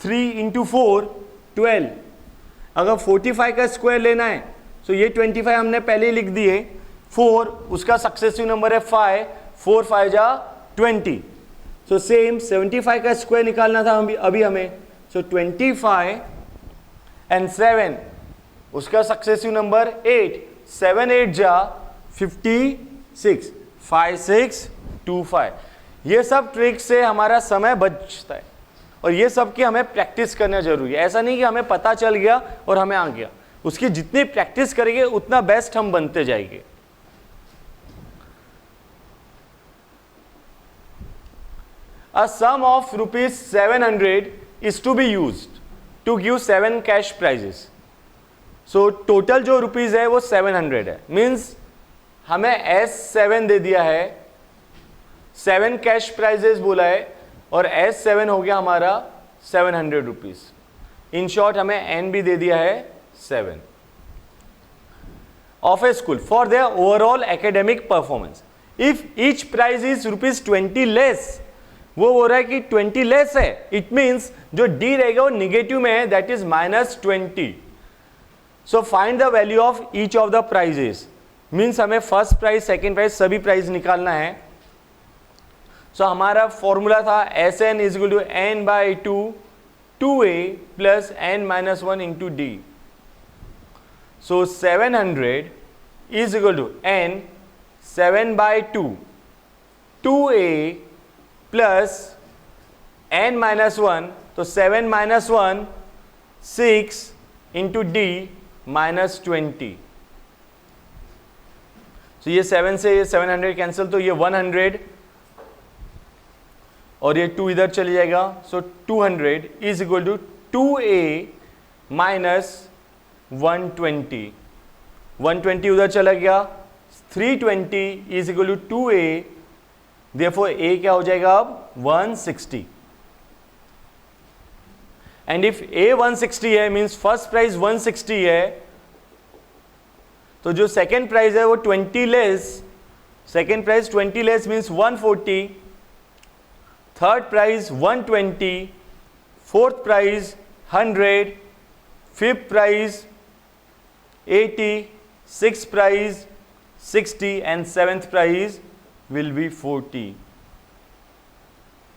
A: 3 इंटू 4 12। अगर 45 का स्क्वायर लेना है, सो ये 25 हमने पहले ही लिख दिए, 4 उसका सक्सेसिव नंबर है 5, 4 5 जा 20। सो सेम 75 का स्क्वायर निकालना था अभी हमें, सो 25 एंड 7 उसका सक्सेसिव नंबर 8, 7 8 जा 56, 5 6 2 5। ये सब ट्रिक से हमारा समय बचता है, और ये सब की हमें प्रैक्टिस करना जरूरी है। ऐसा नहीं कि हमें पता चल गया और हमें आ गया, उसकी जितनी प्रैक्टिस करेंगे उतना बेस्ट हम बनते जाएंगे। A sum of rupees 700 is to be used to give 7 cash prizes. So total जो रुपीज है वो 700 है, मीन्स हमें S7 दे दिया है, 7 कैश प्राइजेस बोला है, और S7 हो गया हमारा 700 रुपीज। इन शॉर्ट हमें N भी दे दिया है 7 of a school for their overall academic performance. If each prize is rupees 20 less, वो बोल रहा है कि 20 लेस है, इट मीन्स जो डी रहेगा वो निगेटिव में है, that is -20। So find the value of each of the prizes, means हमें फर्स्ट प्राइज, सेकेंड प्राइज, सभी प्राइज निकालना है। सो हमारा फॉर्मूला था Sn is equal to n by 2, 2a plus n minus 1 into D. So 700 is equal to n 7 by 2, 2a plus n minus 1, तो 7 माइनस 1 6 इंटू डी माइनस 20। तो ये 7 से ये 700 कैंसिल, तो ये 100 और ये 2 इधर चले जाएगा। So 200 is equal to 2a minus 120, 120 उधर चला गया, 320 is equal to 2a, therefore a क्या हो जाएगा अब 160। एंड इफ a 160 है, मीन्स फर्स्ट प्राइज 160 है, तो जो सेकेंड प्राइज है वो 20 less, second prize 20 less means 140, third prize 120, fourth prize 100, fifth prize 80, sixth prize 60 and seventh prize will be 40।